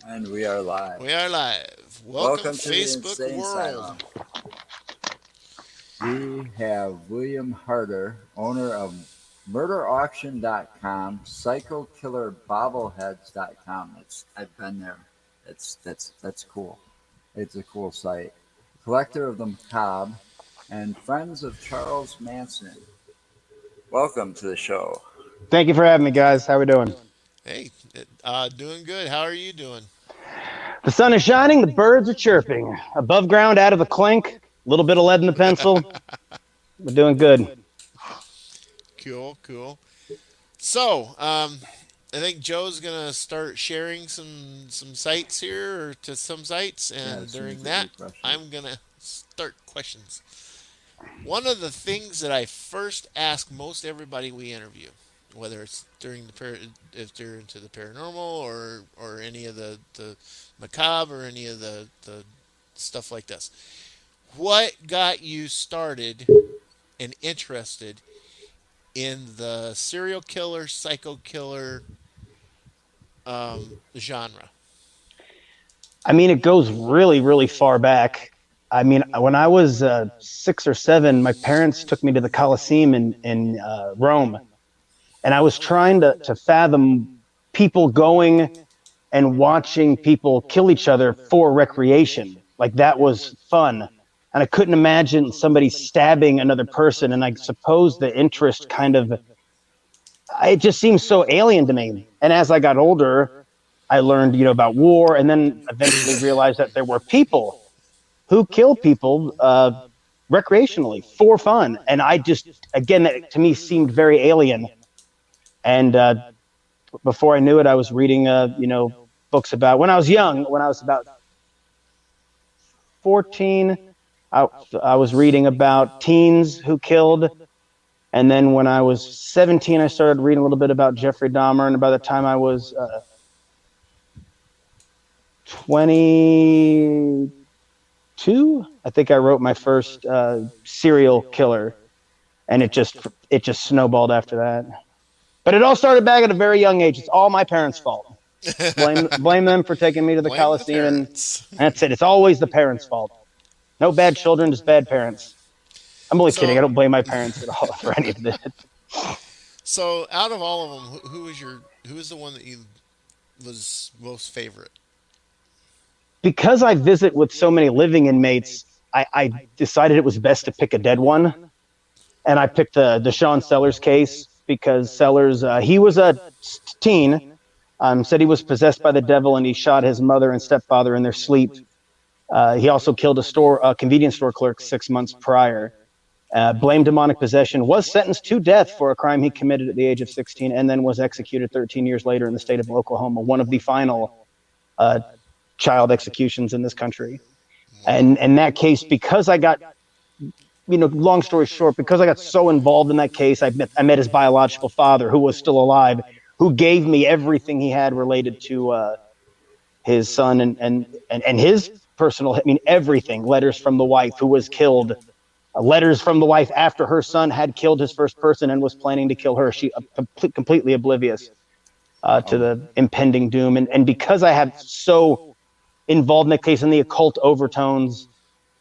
And we are live. We are live. Welcome, Welcome to the Facebook Insane world. Asylum. We have William Harder, owner of MurderAuction.com, PsychoKillerBobbleheads.com. I've been there. That's cool. It's a cool site. Collector of the Macabre, and Friends of Charles Manson. Welcome to the show. Thank you for having me, guys. How we doing? Hey, doing good. How are you doing? The sun is shining. The birds are chirping. Above ground, out of the clink. A little bit of lead in the pencil. We're doing good. Cool, cool. So, I think Joe's gonna start sharing some sites here or to some sites, Yeah, and as soon during as we that, refresh it. I'm gonna start questions. One of the things that I first ask most everybody we interview, whether it's if they're into the paranormal or any of the macabre or any of the stuff like this, what got you started and interested in the serial killer, psycho killer genre? I mean, it goes really, really far back. I mean, when I was 6 or 7, my parents took me to the Colosseum in Rome, and I was trying to fathom people going and watching people kill each other for recreation. Like that was fun. And I couldn't imagine somebody stabbing another person. And I suppose the interest kind of, it just seems so alien to me. And as I got older, I learned, about war and then eventually realized that there were people who kill people recreationally for fun. And I just, again, that to me seemed very alien. And before I knew it, I was reading, books about when I was young, when I was about 14, I was reading about teens who killed. And then when I was 17, I started reading a little bit about Jeffrey Dahmer. And by the time I was 22, I think I wrote my first serial killer. And it just snowballed after that. But it all started back at a very young age. It's all my parents' fault. Blame them for taking me to the Blame the Coliseum, and parents. that's it. It's always the parents' fault. No bad children, just bad parents. I'm only kidding. I so, don't blame my parents at all for any of this. so out of all of them, who was the one that you was most favorite? Because I visit with so many living inmates, I decided it was best to pick a dead one, and I picked the Sean Sellers case because Sellers he was a teen. Said he was possessed by the devil and he shot his mother and stepfather in their sleep. He also killed a convenience store clerk 6 months prior. Blamed demonic possession, was sentenced to death for a crime he committed at the age of 16, and then was executed 13 years later in the state of Oklahoma, one of the final uh, child executions in this country. Wow. And in that case, because I got, long story short, because I got so involved in that case, I met his biological father, who was still alive, who gave me everything he had related to his son and his personal, I mean, everything. Letters from the wife who was killed, letters from the wife after her son had killed his first person and was planning to kill her. She completely oblivious to Oh, the impending doom. And because I have so involved in the case and the occult overtones,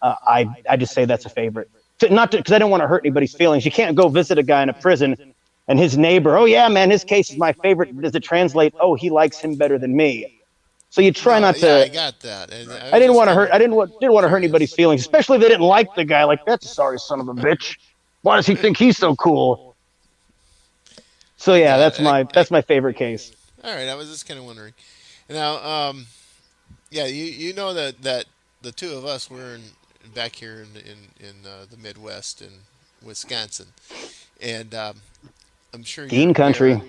I just say that's a favorite. Not because I don't want to hurt anybody's feelings. You can't go visit a guy in a prison and his neighbor, oh yeah, man, his case is my favorite. Does it translate? Oh, he likes him better than me. So you try No, not yeah, I to. got that, and I I was didn't just want to kind hurt. of I didn't want to hurt anybody's curious. feelings, especially if they didn't like the guy. Like that's a sorry son of a bitch. Why does he think he's so cool? So I yeah, got that's it. my that's my favorite case. All right, I was just kind of wondering. Now, yeah, you know that the two of us were back here in the Midwest in Wisconsin, and I'm sure you're Dean aware. country,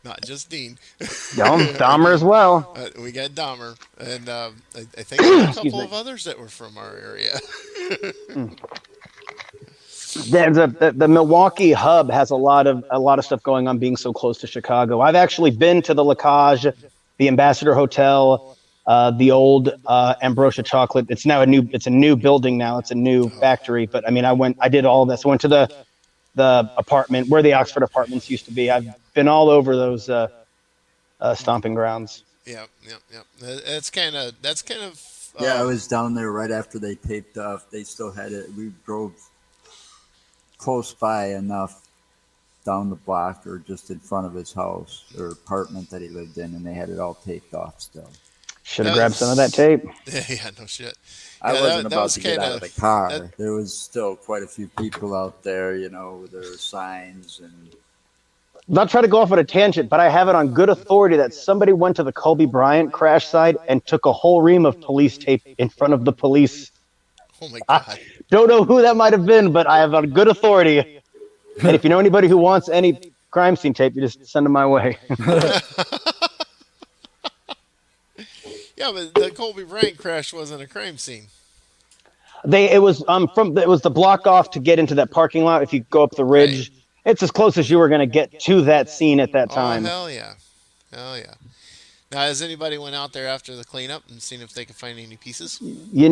Not just Dean. we Dahmer got as well. we got Dahmer, and I think there's a Excuse couple me. of others that were from our area. Mm. The Milwaukee hub has a lot of stuff going on, being so close to Chicago. I've actually been to the Lacage, the Ambassador Hotel, the old Ambrosia Chocolate. It's a new building now. It's a new Oh, factory. But I mean, I did all of this. I went to the apartment where the Oxford Apartments used to be. I've been all over those stomping grounds. Yep, yep, yep. That's kind of Yeah, I was down there right after they taped off. They still had it. We drove close by enough down the block or just in front of his house or apartment that he lived in, and they had it all taped off still. Should have that grabbed some of that was tape. yeah, no shit. I Yeah, wasn't that about was to get kind out of of the that. car. There was still quite a few people out there, with their signs and Not try to go off on a tangent, but I have it on good authority that somebody went to the Kobe Bryant crash site and took a whole ream of police tape in front of the police. Oh my I god. don't know who that might have been, but I have on good authority. And if you know anybody who wants any crime scene tape, you just send them my way. Yeah, but the Colby Bryant crash wasn't a crime scene, It was the block off to get into that parking lot. If you go up the right? ridge, it's as close as you were going to get to that scene at that Oh time. hell yeah, hell yeah. Now, has anybody went out there after the cleanup and seen if they could find any pieces?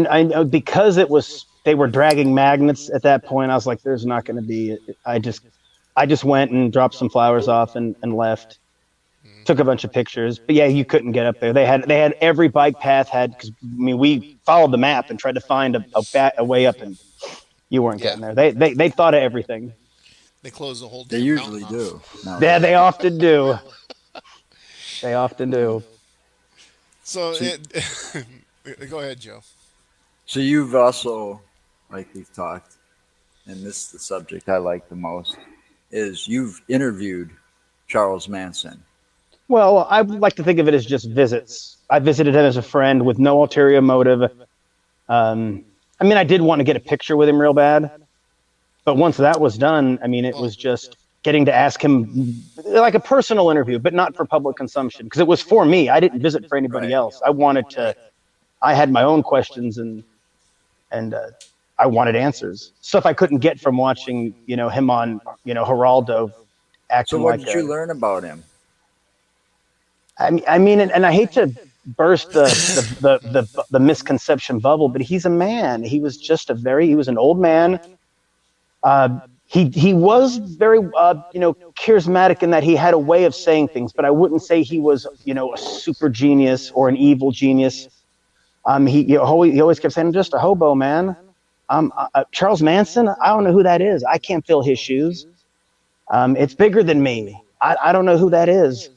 I know because it was they were dragging magnets at that point. I was like, "There's not going to be." I just went and dropped some flowers off and left. Mm, Took a bunch of pictures, but yeah, you couldn't get up there. They had every bike path had because I mean we followed the map and tried to find a way up, and you weren't yeah, getting there. They thought of everything. they closed the whole they damn mountain usually off. do Yeah, nowadays. they often do. They often do. So So, it, go ahead, Joe. so you've also, like we've talked, and this is the subject I like the most, is you've interviewed Charles Manson. Well, I would like to think of it as just visits. I visited him as a friend with no ulterior motive. I mean, I did want to get a picture with him real bad, but once that was done, I mean, it Well, was just getting to ask him like a personal interview, but not for public consumption because it was for me. I didn't visit for anybody Right. else. I wanted to. right. I had my own questions and I wanted answers. Stuff I couldn't get from watching, him on, Geraldo So acting what like did you a. learn about him? I mean, and I hate to burst the misconception bubble, but he's a man. He was an old man. He was very charismatic in that he had a way of saying things, but I wouldn't say he was a super genius or an evil genius. He always kept saying, "I'm just a hobo, man." Charles Manson, I don't know who that is. I can't fill his shoes. It's bigger than me. I don't know who that is.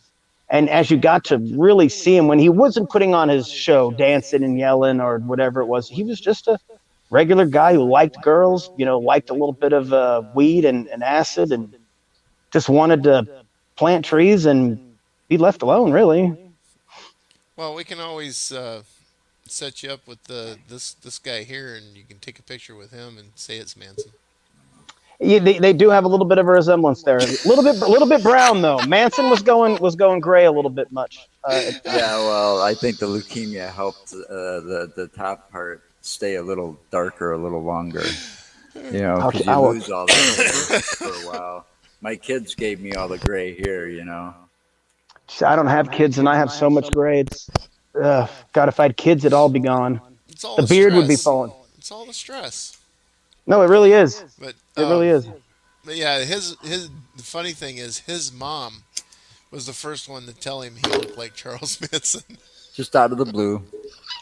And as you got to really see him when he wasn't putting on his show, dancing and yelling or whatever it was, he was just a regular guy who liked girls, liked a little bit of weed and acid and just wanted to plant trees and be left alone, really. Well, we can always set you up with this guy here, and you can take a picture with him and say it's Manson. Yeah, they do have a little bit of a resemblance there. A little bit brown though. Manson was going gray a little bit much at Yeah, times. well, I think the leukemia helped the top part stay a little darker, a little longer. Okay, Because you lose all that hair for a while. My kids gave me all the gray hair. I don't have kids and I have so much gray. God, if I had kids, it'd all be gone. It's all The the beard would be stress. falling. It's all the stress. No, it really is. But It really is. but yeah, his the funny thing is his mom was the first one to tell him he looked like Charles Manson. Just out of the blue.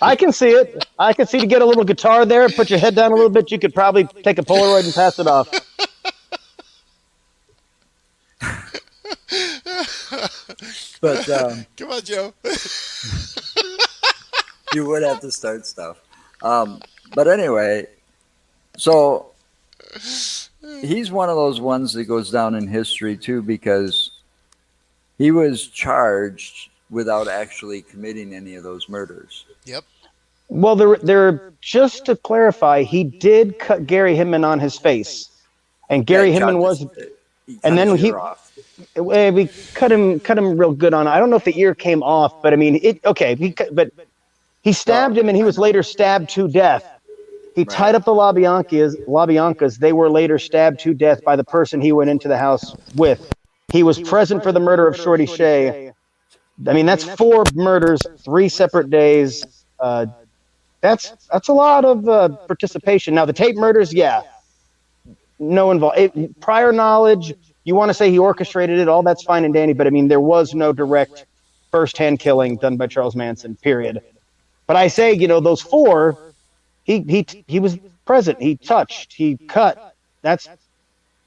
I can see it. I can see to get a little guitar there, put your head down a little bit. You could probably take a Polaroid and pass it off. But Come on, Joe. you would have to start stuff. But anyway, so he's one of those ones that goes down in history too because he was charged without actually committing any of those murders. Yep. Well, just to clarify, he did cut Gary Hinman on his face, and Yeah, Gary Hinman was, he cut and his then ear off. we cut him real good on. I don't know if the ear came off, but I mean, okay, but he stabbed Well, him, and he was later stabbed to death. He right. tied up the LaBiancas. They were later stabbed to death by the person he went into the house with. He was present for the murder of Shorty Shea. I mean, that's 4 murders, 3 separate days. That's a lot of participation. Now, the tape murders, yeah, no prior knowledge. You want to say he orchestrated it, all that's fine and dandy, but I mean, there was no direct firsthand killing done by Charles Manson. Period. But I say, those four, he was present. He touched. He cut. That's.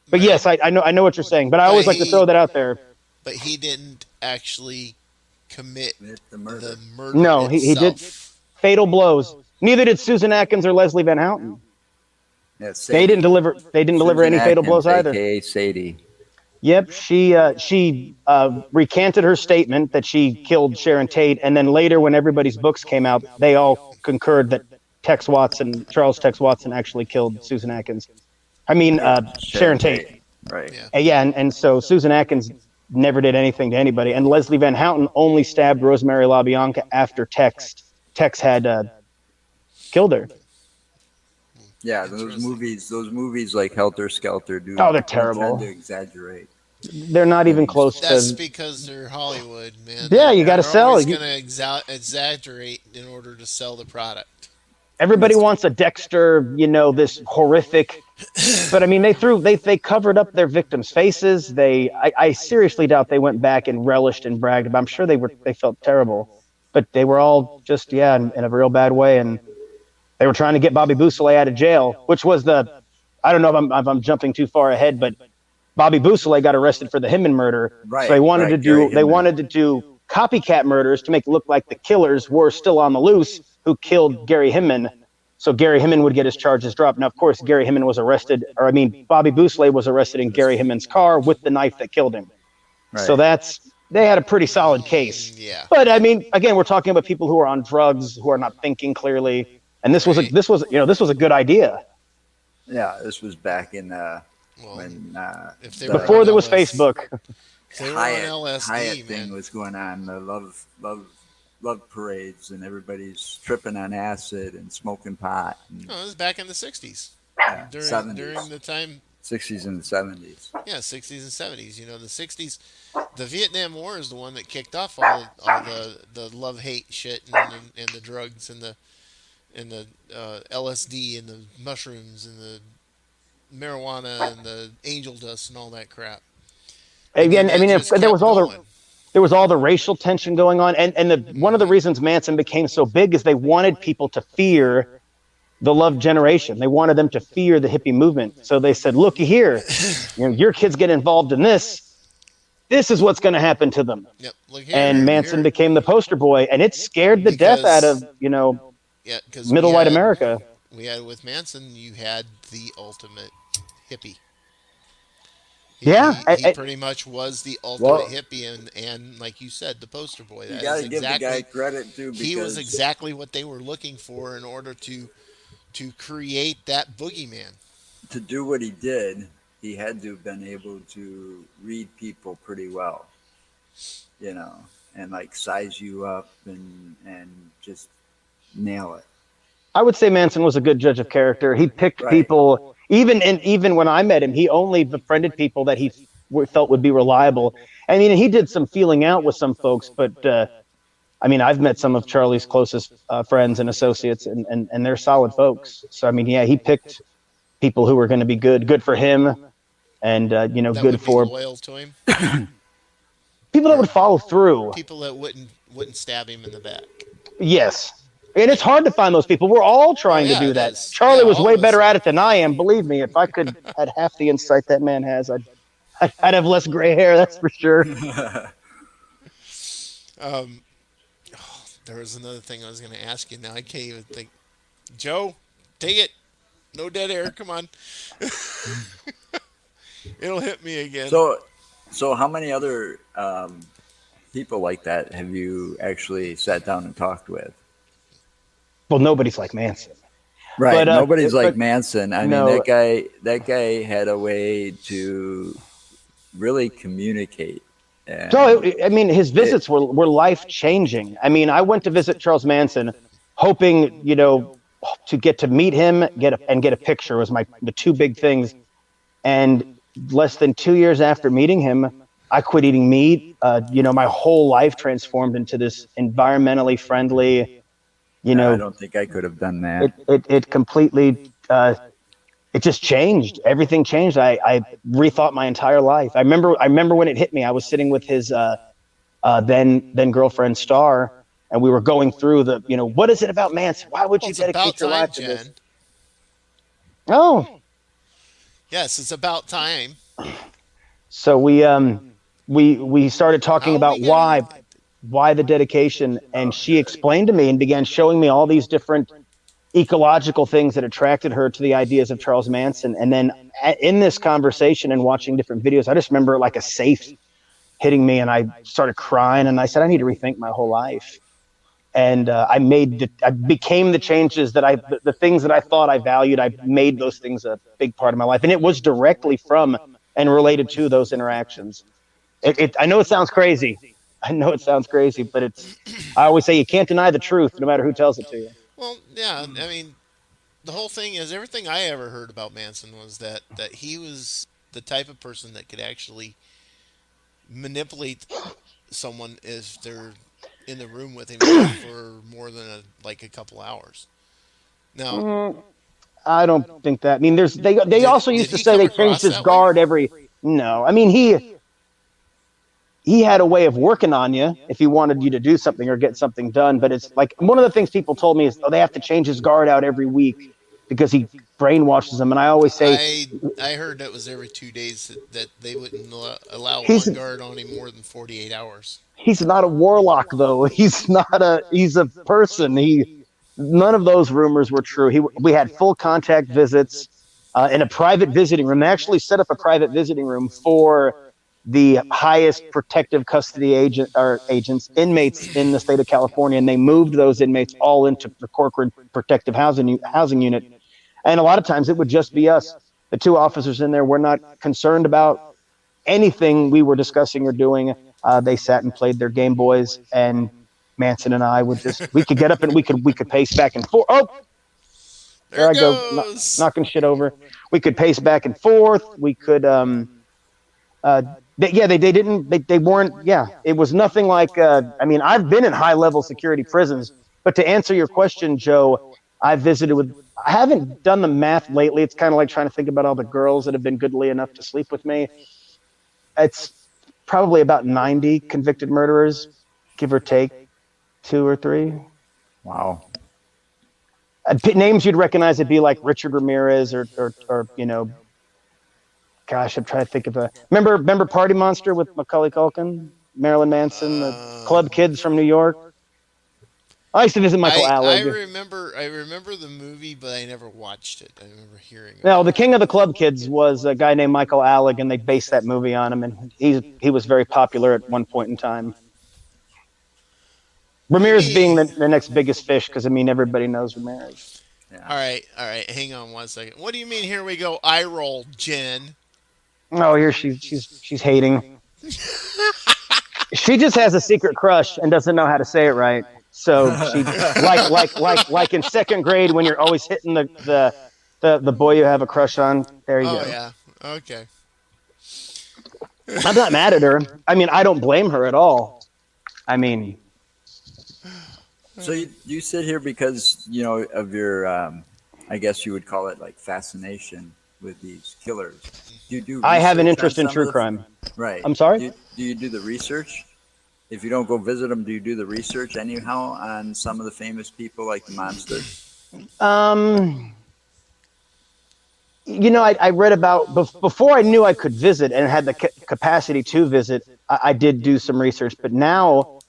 But Right. yes, I know what you're saying. But I But always like to throw he that out there. but he didn't actually commit Commit the the murder. murder No, he did itself. fatal blows. Neither did Susan Atkins or Leslie Van Houten. Yeah, They didn't Sadie. deliver. They didn't deliver Susan any fatal Atkins, blows either. aka Sadie. Yep, she recanted her statement that she killed Sharon Tate, and then later, when everybody's books came out, they all concurred that Charles Tex Watson, actually killed Susan Atkins. I mean, Killed Sharon Sharon Tate. Tate. Right. Yeah. Yeah, and so Susan Atkins never did anything to anybody, and Leslie Van Houten only stabbed Rosemary LaBianca after Tex had killed her. Yeah, Interesting. those movies like Helter Skelter Oh, they're do tend to terrible. exaggerate They're not even things. close That's to. because they're Hollywood, man. Yeah, you got to They're sell. always going to exaggerate in order to sell the product. Everybody It's wants a Dexter, this horrific. But I mean, they covered up their victims' faces. I seriously doubt they went back and relished and bragged about. I'm sure they felt terrible, but they were all just, yeah, in a real bad way, and they were trying to get Bobby Boussolet out of jail, which was I don't know if I'm jumping too far ahead, but Bobby Boussolet got arrested for the Hinman murder, so right, right. Gary they Hinman. wanted to do copycat murders to make it look like the killers were still on the loose who killed Gary Hinman. So Gary Hinman would get his charges dropped. Now, of course, Gary Hinman was arrested, or I mean, Bobby Boussolet was arrested in Gary Hinman's car with the knife that killed him. So Right. they had a pretty solid case. Yeah. But I mean, again, we're talking about people who are on drugs, who are not thinking clearly, and Right. this was a good idea Yeah, this was back in Well, when if they were the before on there was LS, Facebook. if they were on Hyatt LSD, thing man. was going on, the love parades, and everybody's tripping on acid and smoking pot, and No, it was back in the '60s, yeah, during seventies, the time. sixties, and seventies. Yeah, '60s and '70s. The '60s, the Vietnam War is the one that kicked off all the love hate shit and the drugs and the LSD and the mushrooms and the marijuana and the angel dust and all that crap. And then Again, I it mean, just there was kept all the going. there was all the racial tension going on, and one of the Hmm. reasons Manson became so big is they wanted people to fear the love generation. They wanted them to fear the hippie movement. So they said, "Looky here, your kids get involved in this. This is what's going to happen to them." Yep. Look And Manson here, became the poster boy, and it scared the death out of because yeah, because middle white America. we had with Manson, you had the ultimate hippie. Yeah, He pretty much was the ultimate Well, hippie, and like you said, the poster boy. you That got is to give the guy exactly credit too, he was because exactly what they were looking for in order to create that boogeyman. to do what he did, he had to have been able to read people pretty well, you know, and like size you up and just nail it. I would say Manson was a good judge of character. He picked Right. people, even when I met him, he only befriended people that he felt would be reliable. I mean, he did some feeling out with some folks, but I mean, I've met some of Charlie's closest friends and associates, and they're solid folks. So I mean, yeah, he picked people who were going to be good for him, and That good would be for loyal to him, people that or would follow through. people that wouldn't stab him in the back. Yes. And it's Right. hard to find those people. We're all Oh trying to yeah, do it that. is. Charlie Yeah, was all way of us better at are. it than I am. Believe me, if I could had half the insight that man has, I'd have less gray hair. That's for sure. Um, there was another thing I was going to ask you. Now I can't even think. Joe, take it. No dead air. Come on. It'll hit me again. So, so how many other people like that have you actually sat down and talked with? Well, nobody's like Manson, Right. but Nobody's like but Manson. I mean, no. that guy had a way to really communicate, So and I mean, his it. visits were life changing. I mean, I went to visit Charles Manson, hoping to get to meet him, get a picture was the two big things. And less than 2 years after meeting him, I quit eating meat. My whole life transformed into this environmentally friendly. You I know, don't think I could have done that. it completely. It just changed. Everything changed. I rethought my entire life. I remember when it hit me. I was sitting with then girlfriend Star, and we were going through the, what is it about Manson? Why would Well, you it's about dedicate your time, life to this? Jen. Oh, Yes, it's about time. so we started talking How are we about gonna? why the dedication, and she explained to me and began showing me all these different ecological things that attracted her to the ideas of Charles Manson. And then in this conversation and watching different videos, I just remember like a safe hitting me, and I started crying, and I said, I need to rethink my whole life. And I became the changes that the things that I thought I valued. I made those things a big part of my life, and it was directly from and related to those interactions. I know it sounds crazy. I know it sounds crazy, but I always say you can't deny the truth, no matter who tells it to you. Well, yeah. I mean, the whole thing is everything I ever heard about Manson was that he was the type of person that could actually manipulate someone if they're in the room with him for more than like a couple hours. Now, Mm, I don't think that. I mean, they also did used to he say come they changed across his that way? guard every. No, I mean he had a way of working on you if he wanted you to do something or get something done. But it's like one of the things people told me is, oh, they have to change his guard out every week because he brainwashes them. And I always say I I heard that was every 2 days that they wouldn't allow he's one guard on him more than 48 hours. he's not a warlock though. He's a person. He None of those rumors were true. We had full contact visits in a private visiting room. They actually set up a private visiting room for the highest protective custody agents, inmates in the state of California, and they moved those inmates all into the Corcoran Protective Housing Unit. And a lot of times it would just be us, the two officers in there. We're not concerned about anything we were discussing or doing. They sat and played their Game Boys, and Manson and I we could get up and we could pace back and forth. Oh, There there it I go, goes. knocking shit over. We could pace back and forth. We could uh they didn't they weren't yeah, it was nothing like I mean, I've been in high level security prisons, but to answer your question, Joe, I haven't done the math lately. It's kind of like trying to think about all the girls that have been goodly enough to sleep with me. It's probably about 90 convicted murderers, give or take two or three. Wow. Names you'd recognize would be like Richard Ramirez or gosh, I'm trying to think of a. Remember Party Monster with Macaulay Culkin, Marilyn Manson, the club Um, kids from New York. I used to visit Michael I Alec. remember the movie, but I never watched it. I remember hearing No, about the it. king of the club kids was a guy named Michael Alec, and they based that movie on him, and he was very popular at one point in time. What do you Ramirez being mean? the next biggest fish, because I mean everybody knows Ramirez. Yeah. All right. Hang on 1 second. What do you mean? Here we go. Eye roll, Jen. Oh, here she's hating. She just has a secret crush and doesn't know how to say it right. So she like in second grade when you're always hitting the boy you have a crush on. There you Oh go. yeah. Okay. I'm not mad at her. I mean, I don't blame her at all. I mean, So you sit here because of your, I guess you would call it like fascination with these killers. Do you do I have an research on interest in some of true the? crime. Right. I'm sorry. Do you do the research? If you don't go visit them, do you do the research anyhow on some of the famous people like the monsters? Um, I read about before I knew I could visit and had the capacity to visit. I did do some research, but now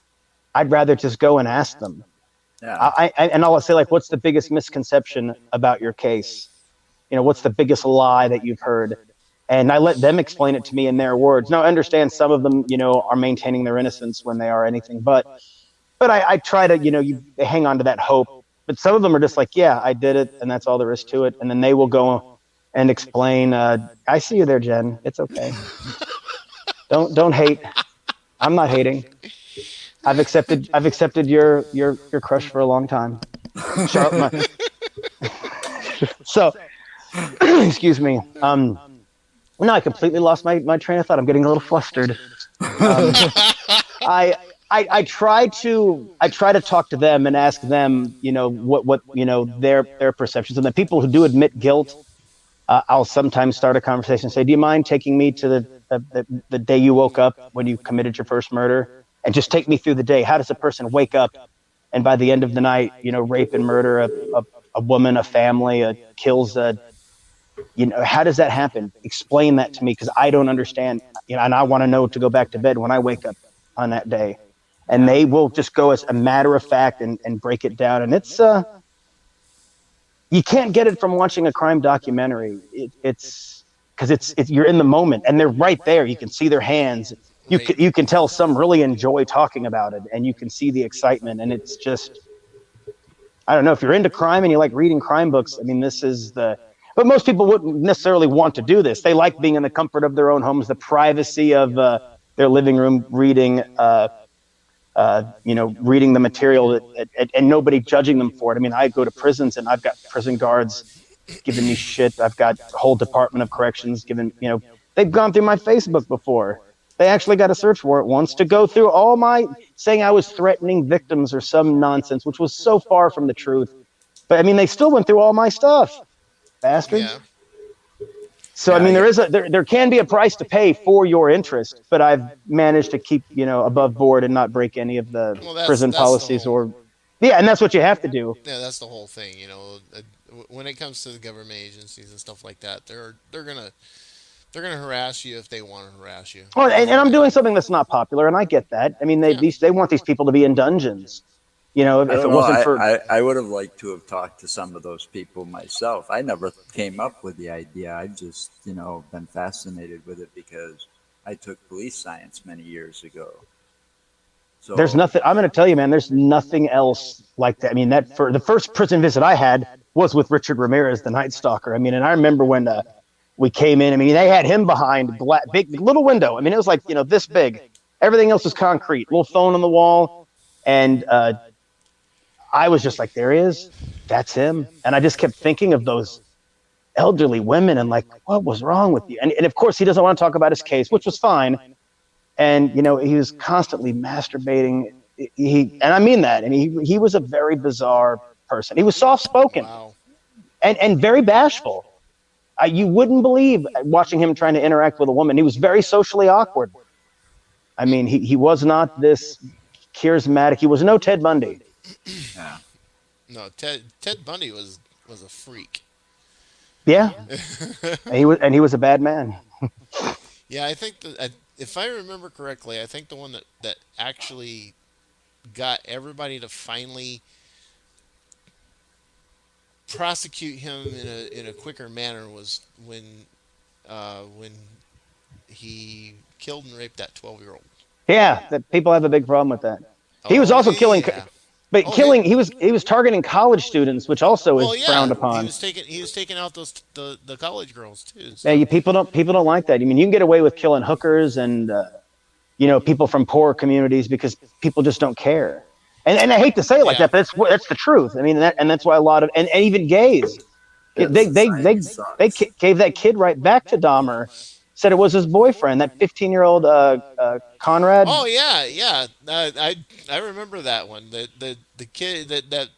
I'd rather just go and ask them. Yeah. And I'll say, like, what's the biggest misconception about your case? What's the biggest lie that you've heard? And I let them explain it to me in their words. Now, I understand some of them, are maintaining their innocence when they are anything, but I try to, they hang on to that hope. But some of them are just like, yeah, I did it, and that's all there is to it. And then they will go and explain. I see you there, Jen. It's okay. Don't hate. I'm not hating. I've accepted your crush for a long time. So, excuse me. No, I completely lost my train of thought. I'm getting a little flustered. I I try to talk to them and ask them, what their perceptions, and the people who do admit guilt. I'll sometimes start a conversation and say, "Do you mind taking me to the day you woke up when you committed your first murder?" and just take me through the day. How does a person wake up and by the end of the night, rape and murder a woman, a family, kills a, how does that happen? Explain that to me because I don't understand, and I want to know to go back to bed when I wake up on that day. And Yeah. they will just go as a matter of fact and break it down. And it's you can't get it from watching a crime documentary. It's because you're in the moment and they're right there. You can see their hands. Right. You can tell some really enjoy talking about it, and you can see the excitement. And it's just, I don't know, if you're into crime and you like reading crime books. I mean, this is the. But most people wouldn't necessarily want to do this. They like being in the comfort of their own homes, the privacy of their living room, reading reading the material and nobody judging them for it. I mean, I go to prisons and I've got prison guards giving me shit. I've got a whole Department of Corrections giving, they've gone through my Facebook before. They actually got a search warrant once to go through all my, saying I was threatening victims or some nonsense, which was so far from the truth. But I mean, they still went through all my stuff, Yeah. bastards. So I Yeah. mean, there can be a price to pay for your interest, but I've managed to keep above board and not break any of the Well, prison that's the policies whole. or yeah, and that's what you have to do. Yeah, that's the whole thing. When it comes to the government agencies and stuff like that, they're gonna harass you if they want to harass you. Oh, Doesn't and I'm doing matter. something that's not popular, and I get that. I mean, Yeah. they want these people to be in dungeons. I If don't it know. wasn't for I would have liked to have talked to some of those people myself. I never came up with the idea. I've just, been fascinated with it because I took police science many years ago. there's So, nothing, I'm going to tell you, man, there's nothing else like that. I mean, that for the first prison visit I had was with Richard Ramirez, the Night Stalker. I mean, and I remember when we came in. I mean, they had him behind big little window. I mean, it was like this big. Everything else was concrete. Little phone on the wall, and I was just like, there he is. That's him. And I just kept thinking of those elderly women and like, what was wrong with you? And of course, he doesn't want to talk about his case, which was fine. And he was constantly masturbating. And I mean that. I mean, he was a very bizarre person. He was soft spoken Wow. and very bashful. You wouldn't believe watching him trying to interact with a woman. He was very socially awkward. I mean, he was not this charismatic. He was no Ted Bundy. yeah. No, Ted Bundy was a freak. Yeah, and he was a bad man. Yeah, I think that if I remember correctly, I think the one that actually got everybody to finally prosecute him in a quicker manner was when he killed and raped that 12-year-old. Yeah, that people have a big problem with that. He was Oh also killing, yeah. but Oh killing. He was targeting college students, which also well is frowned yeah. He upon. was taking out the college girls too. Yeah, So people don't like that. I mean, you can get away with killing hookers and people from poor communities because people just don't care. And I hate to say it like yeah. that, but that's the truth. I mean, and that's why a lot of and even gays, That they society sucks. gave that kid right back to Dahmer. Said it was his boyfriend, that 15-year-old Conrad. Oh yeah, yeah. I remember that one. The kid that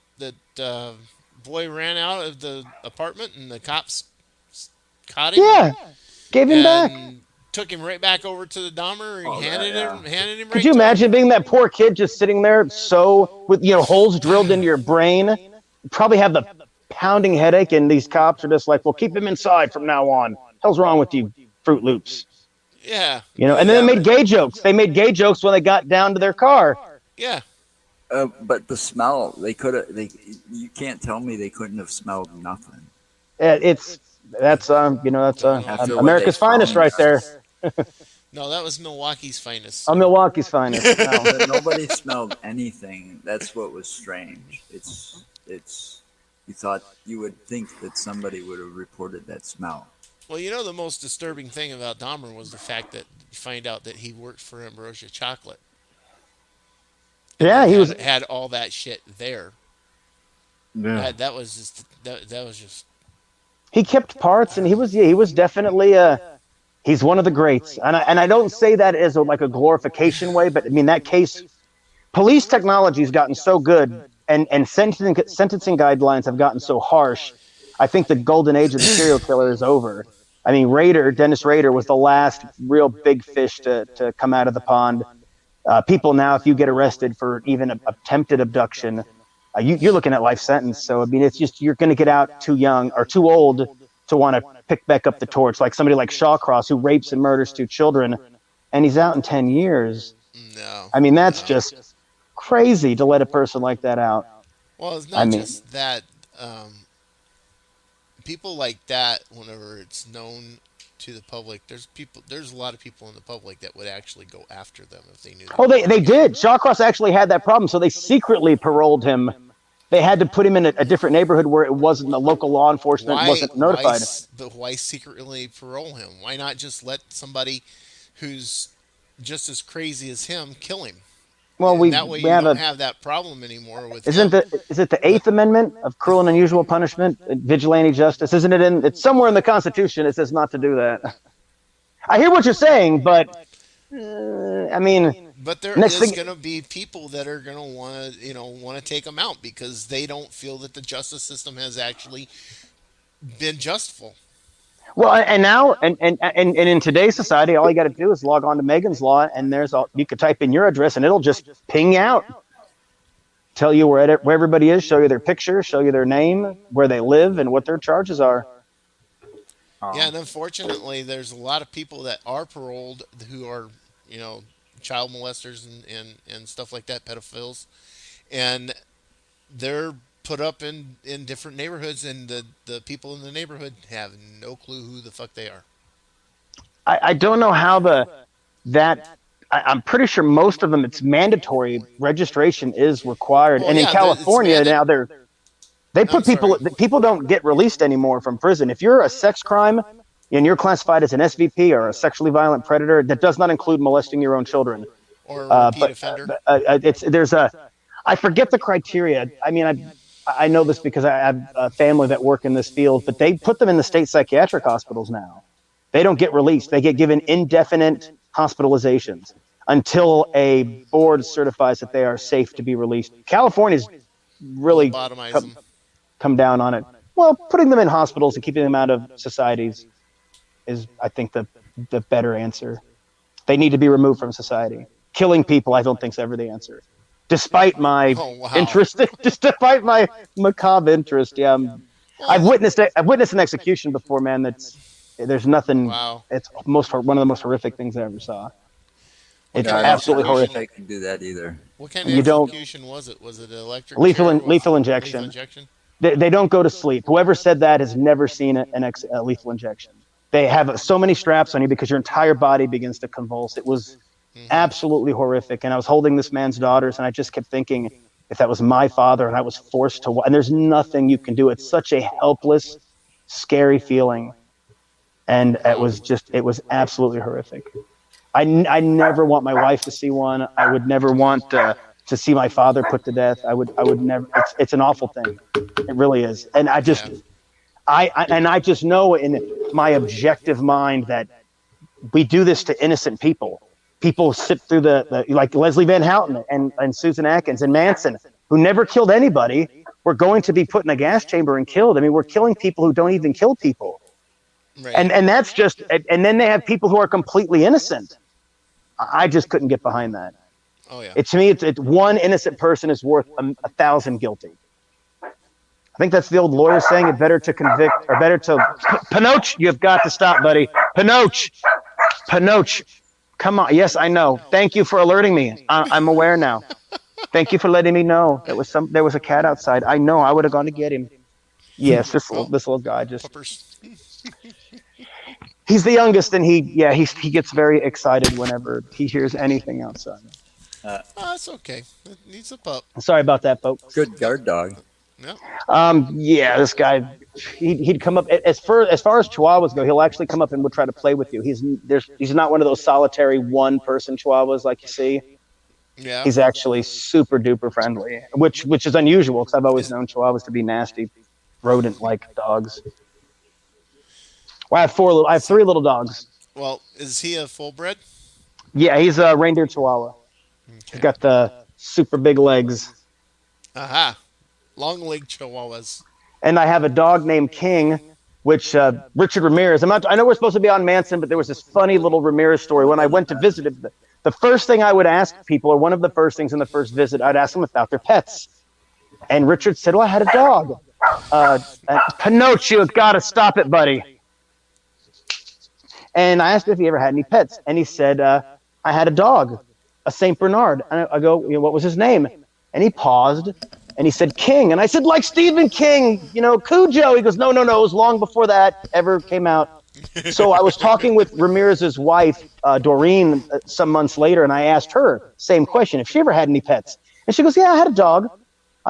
boy ran out of the apartment and the cops caught him Yeah, gave him back. and took him right back over to the Dahmer and Oh, that, yeah. handed him Could right you to him. imagine being that poor kid just sitting there, so with holes drilled into your brain? You probably have the pounding headache, and these cops are just like, "Well, keep him inside from now on." Hell's wrong with you, Fruit Loops? Yeah, And then Yeah, they made gay jokes. They made gay jokes when they got down to their car. yeah. but the smell, they could have. You can't tell me they couldn't have smelled nothing It's that's that's No, no, after what they America's finest found. right there. no. That was Milwaukee's finest. Milwaukee's finest. No. But nobody smelled anything. That's what was strange. It's. You thought you would think that somebody would have reported that smell. Well, the most disturbing thing about Dahmer was the fact that you find out that he worked for Ambrosia Chocolate and Yeah, then he had, was. had all that shit there. Yeah. That was just that was just He kept parts, and he was definitely he's one of the greats. And I don't say that as like a glorification way, but I mean that case. Police technology has gotten so good, and sentencing guidelines have gotten so harsh. I think the golden age of the serial killer is over. I mean, Dennis Rader was the last real big fish to come out of the pond. People now, if you get arrested for even attempted abduction, you're looking at life sentence. So I mean, it's just you're going to get out too young or too old to want to pick back up the torch. Like somebody like Shawcross who rapes and murders two children, and he's out in 10 years. No, I mean, that's no. just crazy to let a person like that out. Well, it's I not mean, just that. People like that, whenever it's known to the public, there's a lot of people in the public that would actually go after them if they knew they oh, were they doing it. did. Shawcross actually had that problem, so they secretly paroled him. They had to put him in a different neighborhood where it wasn't the local law enforcement Why, wasn't notified. but why secretly parole him? Why not just let somebody who's just as crazy as him kill him? Well, And that way we you have don't a have that problem anymore with isn't him. the is it the But Eighth Amendment of cruel and unusual punishment, vigilante justice? Isn't it in? It's somewhere in the Constitution. It says not to do that. I hear what you're saying, but I mean, there next is thing. going to be people that are going to want to take him out because they don't feel that the justice system has actually been justful. Well, and now, and in today's society, all you got to do is log on to Megan's Law, and there's all you could type in your address, and it'll just ping out, tell you where everybody is, show you their picture, show you their name, where they live, and what their charges are. Yeah, Oh, and unfortunately, there's a lot of people that are paroled who are, you know, child molesters and stuff like that, pedophiles, and they're put up in different neighborhoods, and the people in the neighborhood have no clue who the fuck they are. I don't know how that. I'm pretty sure most of them it's mandatory registration is required, Well, and in yeah, it's California mandate. now they I'm put sorry. people don't get released anymore from prison if you're a sex crime and you're classified as an SVP or a sexually violent predator. That does not include molesting your own children. Or a repeat But offender. it's there's a I forget the criteria. I mean, I know this because I have a family that work in this field, but they put them in the state psychiatric hospitals now. They don't get released. They get given indefinite hospitalizations until a board certifies that they are safe to be released. California's really Lobotomize come, them. come down on it. Well, putting them in hospitals and keeping them out of societies is, I think, the better answer. They need to be removed from society. Killing people, I don't think, is ever the answer. Despite my Oh wow. interest, just despite my macabre interest, yeah, Well, I've witnessed an execution before, man. There's nothing. wow. It's one of the most horrific things I ever saw. What It's yeah, kind I of absolutely don't think execution? horrific. they can do that either. What kind of You don't execution was it? Was it an electric chair? Was lethal lethal injection. injection? They don't go to sleep. Whoever said that has never seen a lethal injection. They have so many straps on you because your entire body begins to convulse. It was Hmm. absolutely horrific. And I was holding this man's daughters, and I just kept thinking, if that was my father and I was forced to, and there's nothing you can do. It's such a helpless, scary feeling. And Wow. it was absolutely horrific. I never want my wife to see one. I would never want to see my father put to death. I would never. It's an awful thing. It really is. And Yeah. I just know in my objective mind that we do this to innocent people. People sit through the like Leslie Van Houten and Susan Atkins and Manson, who never killed anybody, were going to be put in a gas chamber and killed. I mean, we're killing people who don't even kill people. Right. And that's just and then they have people who are completely innocent. I just couldn't get behind that. Oh yeah. To me, it's one innocent person is worth a thousand guilty. I think that's the old lawyer saying it better to convict or better to Pinoch. You've got to stop, buddy. Pinoch, Pinoch. Come on. Yes, I know. Thank you for alerting me. I'm aware now. Thank you for letting me know there was a cat outside. I know. I would have gone to get him. Yes, Oh, this little guy just puppers. he's the youngest and he gets very excited whenever he hears anything outside. Uh, Oh, that's okay. It needs a pup. Sorry about that, folks. Good guard dog. Yeah. Yeah, this guy, he'd come up as far as Chihuahuas go. He'll actually come up and would try to play with you. He's not one of those solitary one person Chihuahuas like you see. Yeah. He's actually super duper friendly, which is unusual because I've always Is known Chihuahuas to be nasty, rodent like dogs. Well, I have three little dogs. well, is he a full bred? Yeah, he's a reindeer Chihuahua. He's Okay. got the super big legs. Aha. Long leg chihuahuas. And I have a dog named King, which Richard Ramirez. I know we're supposed to be on Manson, but there was this funny little Ramirez story when I went to visit him. the first thing I would ask people, or one of the first things in the first visit, I'd ask them about their pets. And Richard said, "Well, I had a dog." Uh, Pinocchio, gotta stop it, buddy. And I asked him if he ever had any pets, and he said, "I had a dog, a Saint Bernard." And I go, "What was his name?" And he paused, and he said, "King." And I said, "Like Stephen King, Cujo." He goes, "No, no, no. It was long before that ever came out." So I was talking with Ramirez's wife, Doreen, some months later, and I asked her same question if she ever had any pets, and she goes, "Yeah, I had a dog.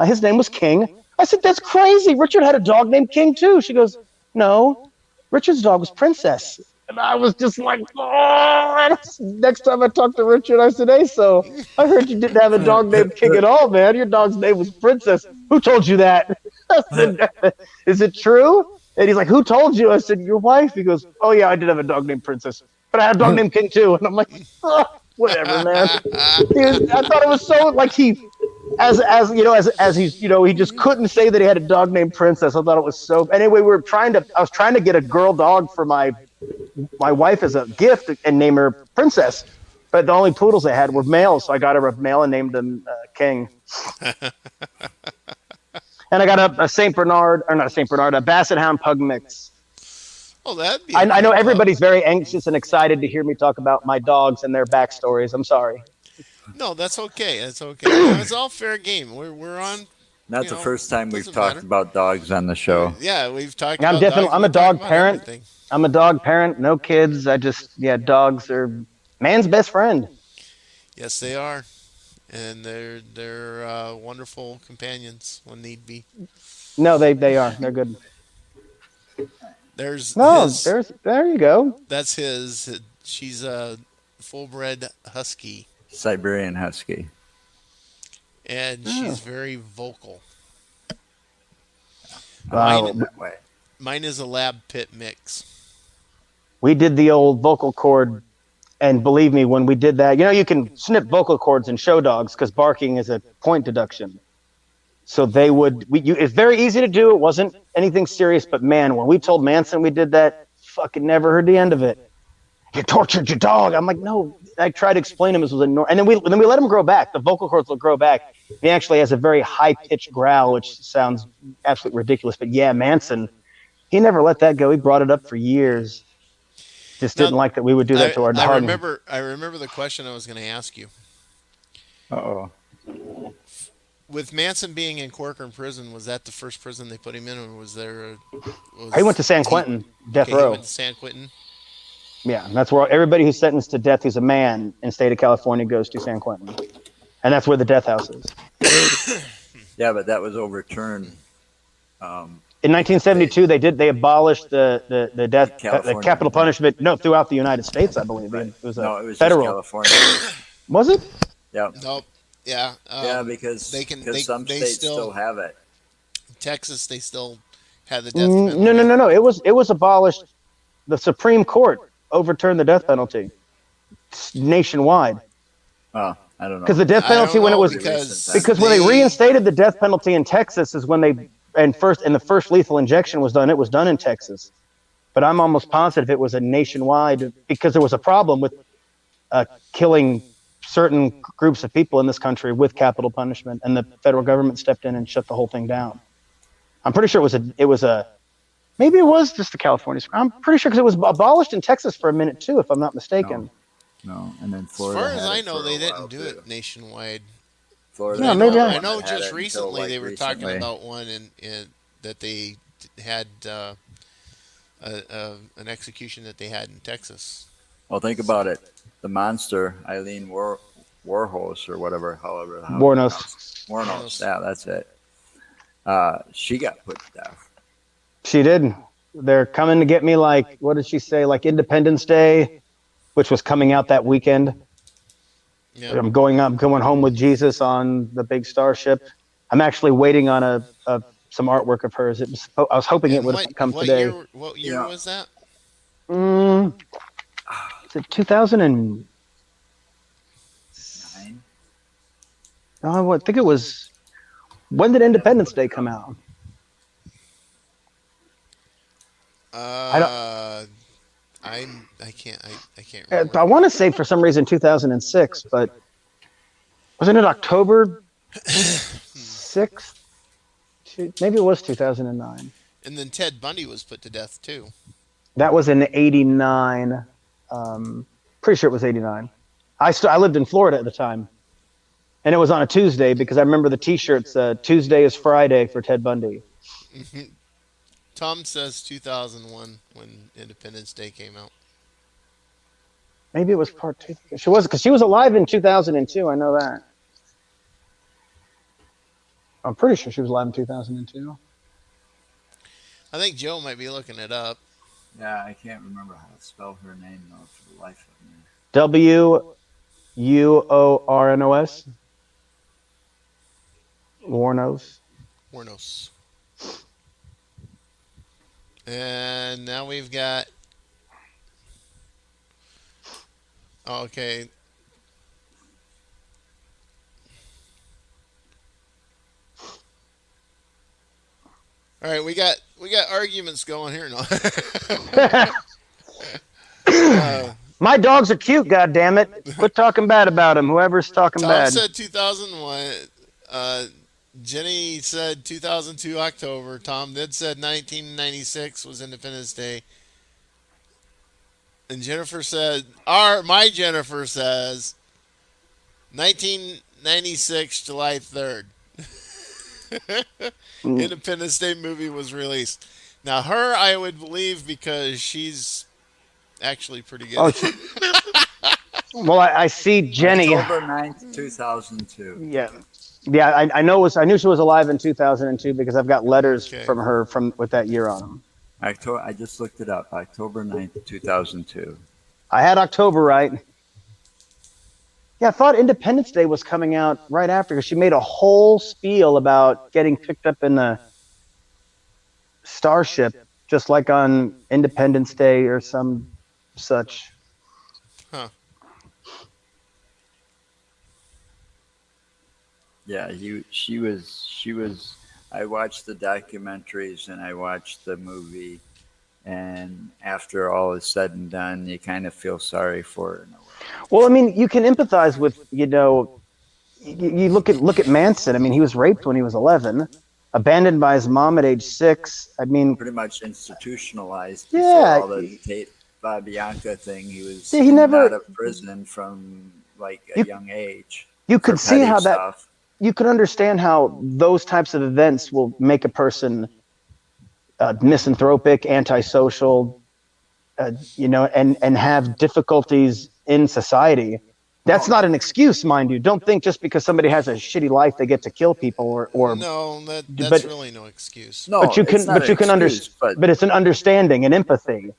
His name was King." I said, "That's crazy. Richard had a dog named King too." She goes, "No, Richard's dog was Princess." And I was just like, "Oh!" Next time I talked to Richard, I said, "Hey, so I heard you didn't have a dog named King at all, man. Your dog's name was Princess. Who told you that?" I said, "Is it true?" And he's like, "Who told you?" I said, "Your wife." He goes, "Oh, yeah, I did have a dog named Princess, but I had a dog named King too." And I'm like, "Oh, whatever, man." I thought it was so like as he's he just couldn't say that he had a dog named Princess. I thought it was so. Anyway, I was trying to get a girl dog for my wife as a gift and name her Princess, but the only poodles I had were males, so I got her a male and named him King. And I got a Saint Bernard, or not a Saint Bernard, a Basset Hound Pug mix. Oh, that'd be a I know cute pup. everybody's very anxious and excited to hear me talk about my dogs and their backstories. I'm sorry. No, that's okay. That's okay. You know, it's all fair game. We're on. Not You the know, first time we've doesn't talked matter. about dogs on the show. Yeah, we've talked about I'm dogs. a We talk dog about parent. everything. I'm a dog parent. No kids. Yeah, dogs are man's best friend. Yes, they are, and they're wonderful companions when need be. No, they are. They're good. There's No, his. there you go. That's his. She's a full-bred husky, Siberian Husky. and Oh. she's very vocal. I like Mine, it that way. mine is a lab pit mix. We did the old vocal cord, and believe me, when we did that, you can snip vocal cords in show dogs because barking is a point deduction. So they would. It's very easy to do. It wasn't anything serious, but man, when we told Manson we did that, fucking never heard the end of it. "You tortured your dog." I'm like, "No." I tried to explain to him this was a and then we let him grow back. The vocal cords will grow back. He actually has a very high pitched growl, which sounds absolutely ridiculous. But yeah, Manson, he never let that go. He brought it up for years. Just Now, didn't like that we would do that to our I dog. remember I remember the question I was going to ask you. Uh oh. With Manson being in Corcoran prison, was that the first prison they put him in, or was there He went was to San he Quentin, death okay? He row. went to San Quentin. Yeah, that's where everybody who's sentenced to death who's a man in the state of California goes to San Quentin, and that's where the death house is. Yeah, but that was overturned. Um, In 1972, they abolished the death the California. capital punishment. No, throughout the United States, I believe right. it was a No, it was just federal. California. Was it? Yeah. Nope. Yeah. Yeah, because they can some they states still have it. Texas they still had the death penalty. No, no, no, no. It was abolished. The Supreme Court overturned the death penalty nationwide Oh, I don't know. because the death I penalty don't when it know was because when they reinstated the death penalty in Texas is when the first lethal injection was done. It was done in Texas, but I'm almost positive it was a nationwide because there was a problem with killing certain groups of people in this country with capital punishment, and the federal government stepped in and shut the whole thing down. I'm pretty sure it was a maybe it was just the California. I'm pretty sure because it was abolished in Texas for a minute too, if I'm not mistaken. No, and then as Florida. far as had I it know, for they a while, didn't do too. it nationwide. Florida. Yeah, I maybe know. I- I know. had Just it recently, until, they were talking recently. about one that they had an execution that they had in Texas. Well, think about it. The monster, Eileen Warhorse or whatever, however. how you Warnos. pronounce it. Warnos. Warnos. Yeah, that's it. She got put to death. She did. They're coming to get me like, what did she say? Like Independence Day, which was coming out that weekend. Yeah. I'm going home with Jesus on the big starship. I'm actually waiting on some artwork of hers. I was hoping it And would have come today. What year Yeah. was that? Is it 2000 and 9. oh, I think it was. When did Independence Day come out? I I can't remember. I want to say for some reason 2006, but wasn't it October 6th? Maybe it was 2009. And then Ted Bundy was put to death too. That was in '89. Pretty sure it was '89. I lived in Florida at the time, and it was on a Tuesday because I remember the T-shirts. Tuesday is Friday for Ted Bundy. Tom says 2001 when Independence Day came out. Maybe it was part two. She was because she was alive in 2002. I know that. I'm pretty sure she was alive in 2002. I think Joe might be looking it up. Yeah, I can't remember how to spell her name though for the life of me. Wuornos. Warnos. Warnos. And now we've got. Oh, okay. All right, we got arguments going here now. My dogs are cute. God damn it! Quit talking bad about them. Whoever's talking Tom bad. said 2001. Jenny said 2002 October. Tom did said 1996 was Independence Day. And Jennifer said, my Jennifer says 1996 July 3rd. Independence Day movie was released. Now her I would believe because she's actually pretty good. Well, I see Jenny. October 9th, 2002. Yeah. Yeah, I know. I knew she was alive in 2002 because I've got letters from her with that year on them. I just looked it up. October 9th, 2002. I had October right. Yeah, I thought Independence Day was coming out right after because she made a whole spiel about getting picked up in the starship, just like on Independence Day or some such. Huh. Yeah, she was. I watched the documentaries and I watched the movie, and after all is said and done, you kind of feel sorry for her in a way. Well, I mean, you can empathize with, you look at Manson. I mean, he was raped when he was 11, abandoned by his mom at age 6. I mean, pretty much institutionalized. Yeah, all the Tate Bianca thing. He was never out of prison from like a young age. You could see how stuff. You could understand how those types of events will make a person misanthropic, antisocial, and have difficulties in society. That's not an excuse, mind you. Don't think just because somebody has a shitty life they get to kill people or no, that's really no excuse. No, but you can understand. But it's an understanding and empathy.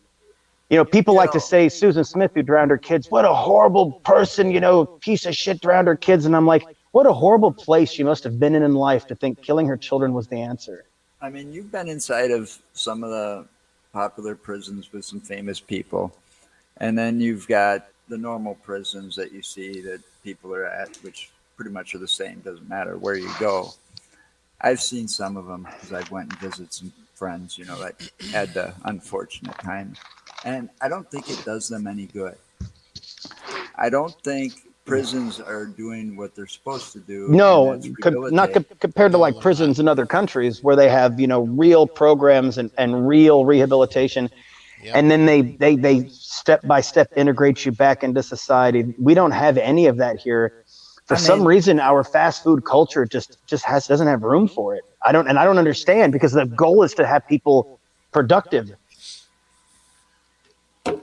People like to say Susan Smith, who drowned her kids, what a horrible person, piece of shit, drowned her kids. And I'm like, what a horrible place she must have been in life to think killing her children was the answer. I mean, you've been inside of some of the popular prisons with some famous people. And then you've got the normal prisons that you see that people are at, which pretty much are the same. Doesn't matter where you go. I've seen some of them because I went and visited some friends, that had the unfortunate times. And I don't think it does them any good. I don't think prisons are doing what they're supposed to do. No, not compared to like prisons in other countries where they have, real programs and real rehabilitation. Yep. And then they step by step integrate you back into society. We don't have any of that here. For some reason, our fast food culture just doesn't have room for it. I don't understand because the goal is to have people productive.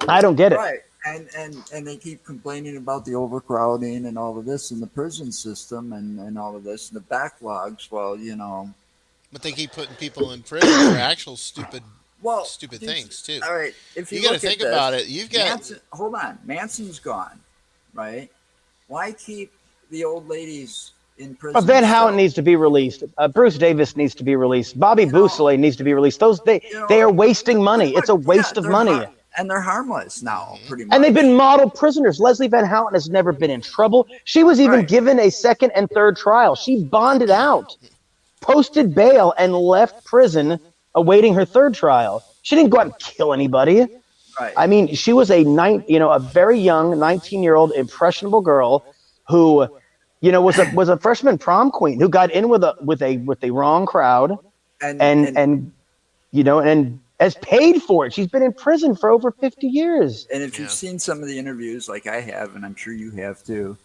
I don't get it. Right. And they keep complaining about the overcrowding and all of this in the prison system and all of this and the backlogs. Well, But they keep putting people in prison for actual stupid things too. All right. If you got to think about it, you've got hold on. Manson's gone, right? Why keep the old ladies in prison? Van Houten needs to be released. Bruce Davis needs to be released. Bobby Boussolet needs to be released. They are wasting money. It's a waste of money. And they're harmless now, pretty much. And they've been model prisoners. Leslie Van Houten has never been in trouble. She was even given a second and third trial. She bonded out, posted bail, and left prison awaiting her third trial. She didn't go out and kill anybody. Right. I mean, she was a very young 19-year-old impressionable girl who, was a freshman prom queen who got in with a wrong crowd And and has paid for it. She's been in prison for over 50 years. if you've Yeah. seen some of the interviews, like I have, and I'm sure you have too,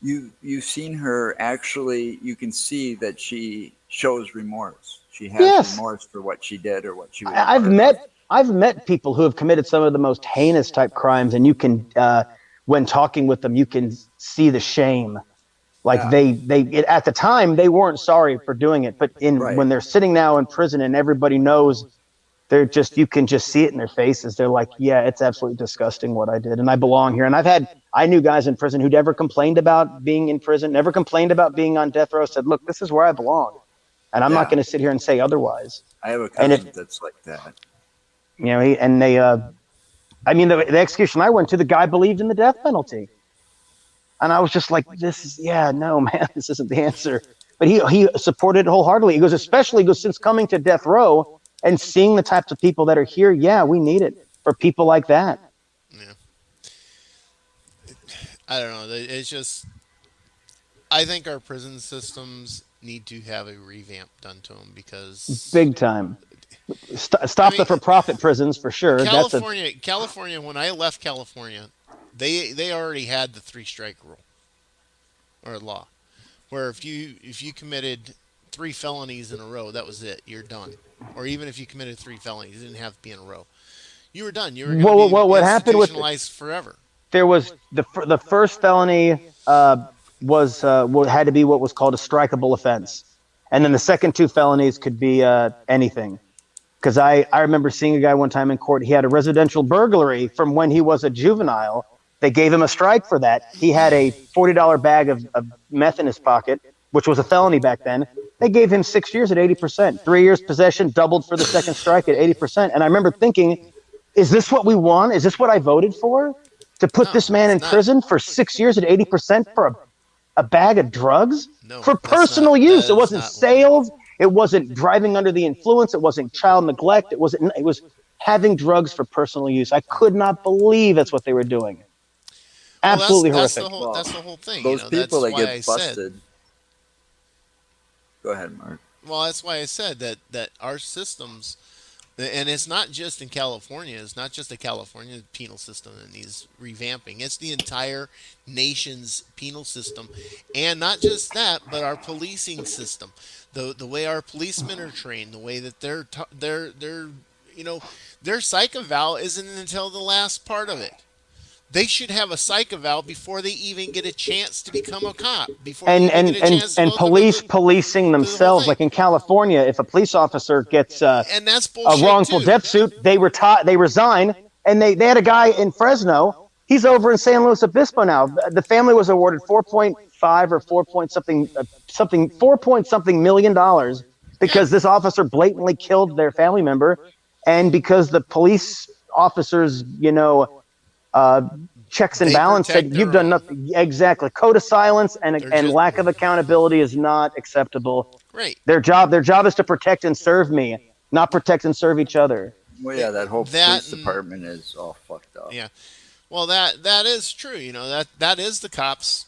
you've seen her actually. You can see that she shows remorse. She has Yes. remorse for what she did or what she was a I've part of. met I've met people who have committed some of the most heinous type crimes, and you can, when talking with them, you can see the shame. Like Yeah. at the time they weren't sorry for doing it, but in Right. when they're sitting now in prison and everybody knows, you can just see it in their faces. They're like, yeah, it's absolutely disgusting what I did, and I belong here. And I knew guys in prison who never complained about being in prison, never complained about being on death row. Said, look, this is where I belong, and I'm not Yeah. going to sit here and say otherwise. I have a And if cousin that's like that. and they I mean, the execution I went to, the guy believed in the death penalty. And I was just like, yeah, no, man, this isn't the answer. But he supported it wholeheartedly. He goes, since coming to death row and seeing the types of people that are here, yeah, we need it for people like that. Yeah. I don't know. It's just I think our prison systems need to have a revamp done to them because Big time. I Stop the mean, for profit prisons for sure. California. When I left California, they already had the three strike rule or law, where if you committed three felonies in a row, that was it. You're done. Or even if you committed three felonies, it didn't have to be in a row. You were done. You were going to Well, be what happened with institutionalized forever. there was the first felony was had to be what was called a strikeable offense, and then the second two felonies could be anything. Because I remember seeing a guy one time in court. He had a residential burglary from when he was a juvenile. They gave him a strike for that. He had a $40 bag of meth in his pocket, which was a felony back then. They gave him 6 years at 80%. 3 years possession, doubled for the second strike at 80%. And I remember thinking, is this what we want? Is this what I voted for? To put No, this man it's in not. prison for 6 years at 80% for a bag of drugs? No, For that's personal not. That use. It is wasn't not what we want. sales. It wasn't driving under the influence. It wasn't child neglect. It was having drugs for personal use. I could not believe that's what they were doing. Well, Absolutely horrific. Well, that's the whole thing. those people That's that why I get said. busted. Go ahead, Mark. Well, that's why I said that our systems, and it's not just in California. It's not just the California penal system that needs revamping. It's the entire nation's penal system, and not just that, but our policing system. The way our policemen are trained, the way that they're their psych eval isn't until the last part of it. They should have a psych eval before they even get a chance to become a cop, before they and even and get a and chance to and go through policing the whole themselves. thing. Like in California, if a police officer gets And that's a bullshit wrongful too. death suit, they resign. And they had a guy in Fresno. He's over in San Luis Obispo now. The family was awarded 4.5 or 4 point something 4 point something $1 million Yeah, because this officer blatantly killed their family member, and because the police officers, uh, checks and they balance protect said you've their done own. nothing. Exactly. Code of silence and They're and just lack of accountability is not acceptable. right. Their job is to protect and serve me, not protect and serve each other. Well, yeah, that whole That police and department is all fucked up. yeah. Well, that is true. That is the cops.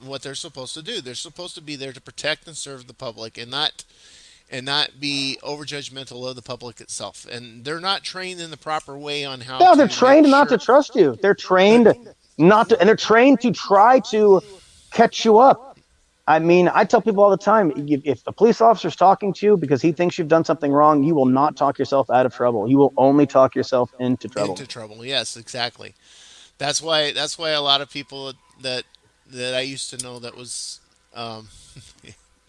What they're supposed to do. They're supposed to be there to protect and serve the public, and not be overjudgmental of the public itself. And they're not trained in the proper way on how No, they're to make trained not to sure trust you. They're that. trained not to, and they're trained to try to catch you up. I mean, I tell people all the time, if a police officer's talking to you because he thinks you've done something wrong, you will not talk yourself out of trouble. You will only talk yourself into Into trouble. trouble. Yes, exactly. That's why a lot of people that I used to know that was um,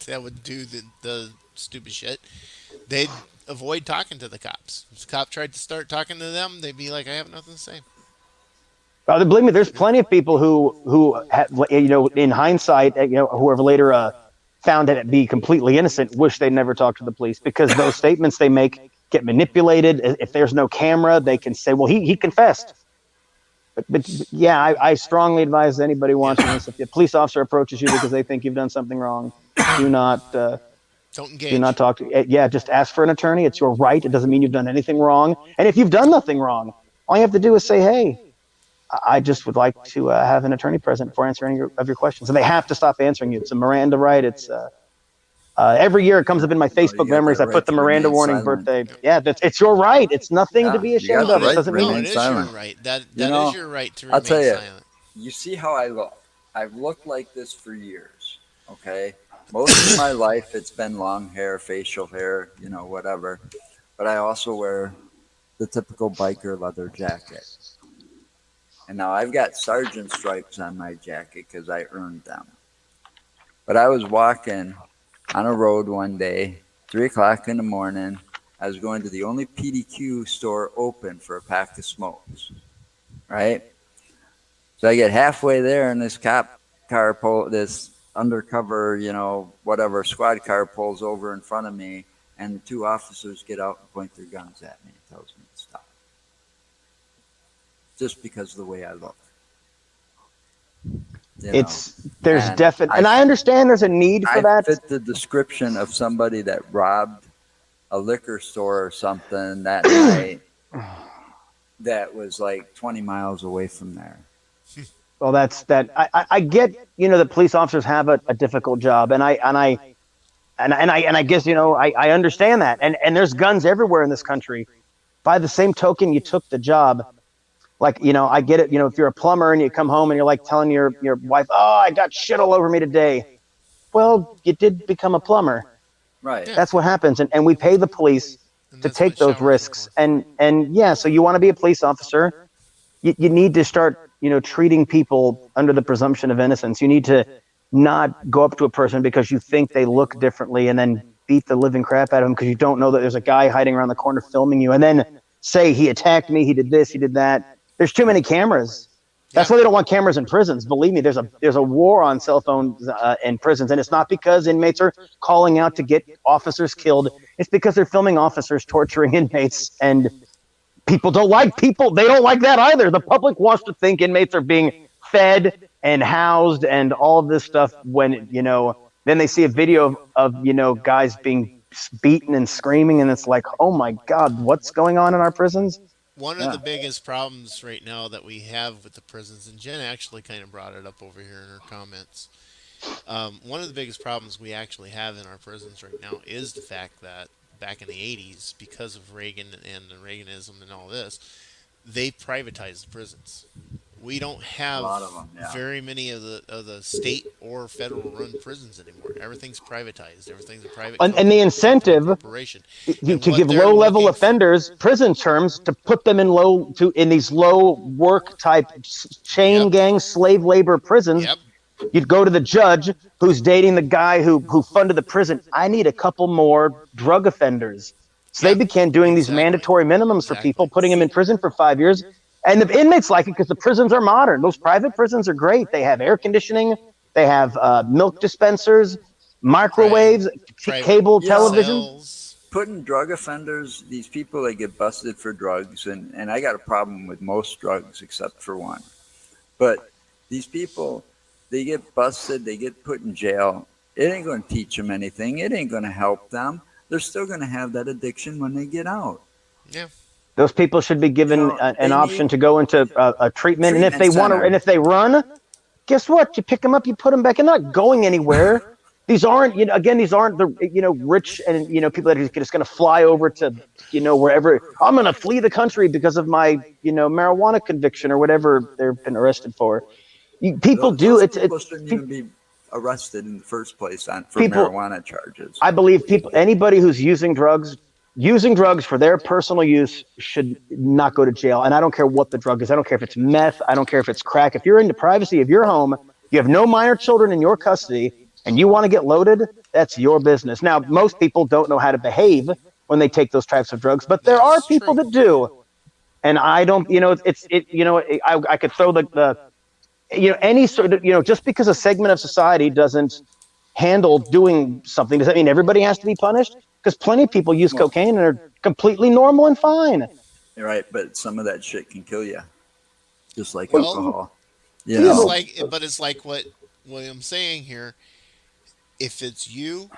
that would do the stupid shit, they'd avoid talking to the cops. If the cop tried to start talking to them, they'd be like, "I have nothing to say." Believe me, there's plenty of people who in hindsight, who have later found it to be completely innocent, wish they never talked to the police because those statements they make get manipulated. If there's no camera, they can say, "Well, he confessed." But yeah, I strongly advise anybody Yeah. watching this: if a police officer approaches you because they think you've done something wrong, do not Don't Do not engage. talk to. Yeah, just ask for an attorney. It's your right. It doesn't mean you've done anything wrong. And if you've done nothing wrong, all you have to do is say, "Hey, I just would like to have an attorney present for answering of your questions." And they have to stop answering you. It's a Miranda right. It's every year it comes up in my You Facebook got memories. that I put right the to Miranda remain warning silent. birthday. Yeah, it's your right. It's nothing to Yeah, be you got ashamed the of. It right to doesn't No, mean remain it is your silent. right. That You that is know, your right to I'll tell remain you, silent. you see how I look. I've looked like this for years. Okay, most of my life it's been long hair, facial hair, whatever. But I also wear the typical biker leather jacket. And now I've got sergeant stripes on my jacket because I earned them. But I was walking on a road one day, 3 o'clock in the morning. I was going to the only PDQ store open for a pack of smokes, right? So I get halfway there, and this undercover, whatever squad car pulls over in front of me, and two officers get out and point their guns at me and tells me to stop, just because of the way I look, you know. it's there's And definite, and I understand there's a need for I that. fit the description of somebody that robbed a liquor store or something that night that was like 20 miles away from there. Well, that's that. I get that police officers have a difficult job, and I guess I understand that, and there's guns everywhere in this country. By the same token, you took the job. Like, I get it. If you're a plumber and you come home and you're like telling your wife, "Oh, I got shit all over me today." Well, you did become a plumber. Right. Yeah, That's what happens, and we pay the police and to that's what take those showers are risks. for. And yeah, so you want to be a police officer, you need to start treating people under the presumption of innocence. You need to not go up to a person because you think they look differently and then beat the living crap out of them because you don't know that there's a guy hiding around the corner filming you, and then say he attacked me, he did this, he did that. There's too many cameras. Yeah, That's why they don't want cameras in prisons. Believe me, there's a war on cell phones in prisons, and it's not because inmates are calling out to get officers killed. It's because they're filming officers torturing inmates, and people don't like people. They don't like that either. The public wants to think inmates are being fed and housed and all of this stuff. When then they see a video of guys being beaten and screaming, and it's like, oh my god, what's going on in our prisons? one of the Yeah. biggest problems right now that we have with the prisons, and Jen actually kind of brought it up over here in her comments. One of the biggest problems we actually have in our prisons right now is the fact that back in the 80s, because of Reagan and the Reaganism and all this, they privatized the prisons. We don't A have lot of them. Yeah. very many of the state or federal run prisons anymore. Everything's privatized. Everything's a private And the company. Something incentive corporation. And to what give they're low level looking for, offenders prison terms to put them in these low work type chain yep, gang slave labor prisons. yep, You'd go to the judge who's dating the guy who funded the prison. I need a couple more drug offenders. So they yeah, began doing these exactly, mandatory minimums for people, exactly. putting them in prison for 5 years. And the inmates like it because the prisons are modern. Those private prisons are great. They have air conditioning, they have milk dispensers, Pri- microwaves, private cable You know, television. cells. putting drug offenders, these people that get busted for drugs, and I got a problem with most drugs except for one. But these people, they get busted, they get put in jail. It ain't going to teach them anything. It ain't going to help them. They're still going to have that addiction when they get out. Yeah, Those people should be given an They option need to go into a treatment. And if treatment they want to, center. and if they run, guess what? You pick them up, you put them back, and they're not going anywhere. These aren't, again, these aren't the, rich and, people that are just going to fly over to, wherever. I'm going to flee the country because of my, marijuana conviction or whatever they've been arrested for. People do, Those people shouldn't even be arrested in the first place for people, marijuana charges. I believe anybody who's using drugs for their personal use should not go to jail. And I don't care what the drug is. I don't care if it's meth. I don't care if it's crack. If you're in the privacy of your home, you have no minor children in your custody, and you want to get loaded, that's your business. Now, most people don't know how to behave when they take those types of drugs, but there are that's people true. that do. And I don't, I could throw the any sort of, just because a segment of society doesn't handle doing something, does that mean everybody has to be punished? Because plenty of people use Well, cocaine and are completely normal and fine. you're right, but some of that shit can kill you, just like Well, Well, alcohol. You yeah, know, but it's like what William's saying here. If it's you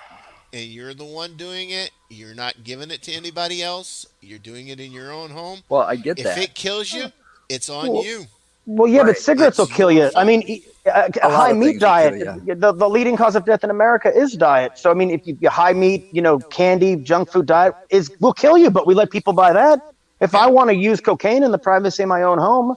and you're the one doing it, you're not giving it to anybody else. You're doing it in your own home. Well, I get If that. it kills you, it's on Well, you. well, yeah, but Right. cigarettes will It's kill your you. I fault. mean, a A lot high of meat things will diet. kill you. The leading cause of death in America is diet. So I mean, if you high meat, candy, junk food diet is will kill you. But we let people buy that. If I Yeah. want to use cocaine in the privacy of my own home,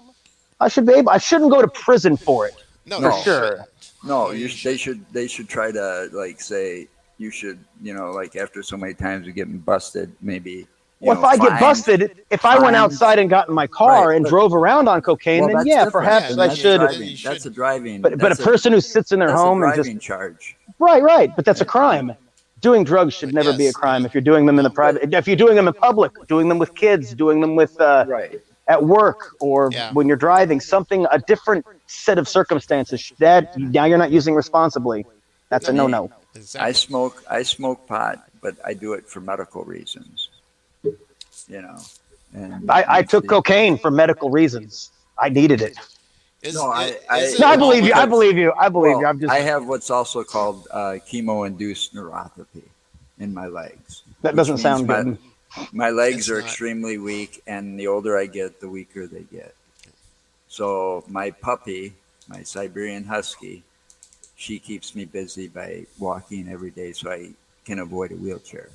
I should be able. I shouldn't go to prison for it, No, for you No, sure. shouldn't. no. No, you They shouldn't. should. They should try to like say you should. Like after so many times of getting busted, maybe Well, if I get fines, busted, if I went fines. outside and got in my Right. car and But drove around on cocaine, well, then that's yeah, different. Yeah, perhaps Then I then that's you should. then you driving. That's a shouldn't. driving. But a person who sits in their That's a home and just driving charge. right, but that's a Yeah. crime. Doing drugs should But never be a yes, crime if you're doing them in the no. But private. If you're doing them in public, doing them with kids, doing them with right. at work, or Yeah, when you're driving, something a different set of circumstances that now you're not using responsibly. That's a no, Me, no-no. I exactly. smoke. I smoke pot, but I do it for medical reasons. You know, and I once took the cocaine for medical reasons. I needed it. no, Is No, it I believe you. I always? because believe you. I believe you. well, I'm just I have what's also called chemo-induced neuropathy in my legs, that which doesn't means sound good. my legs It's are not. extremely weak, and the older I get, the weaker they get. So my puppy, my Siberian Husky, she keeps me busy by walking every day, so I can avoid a wheelchair.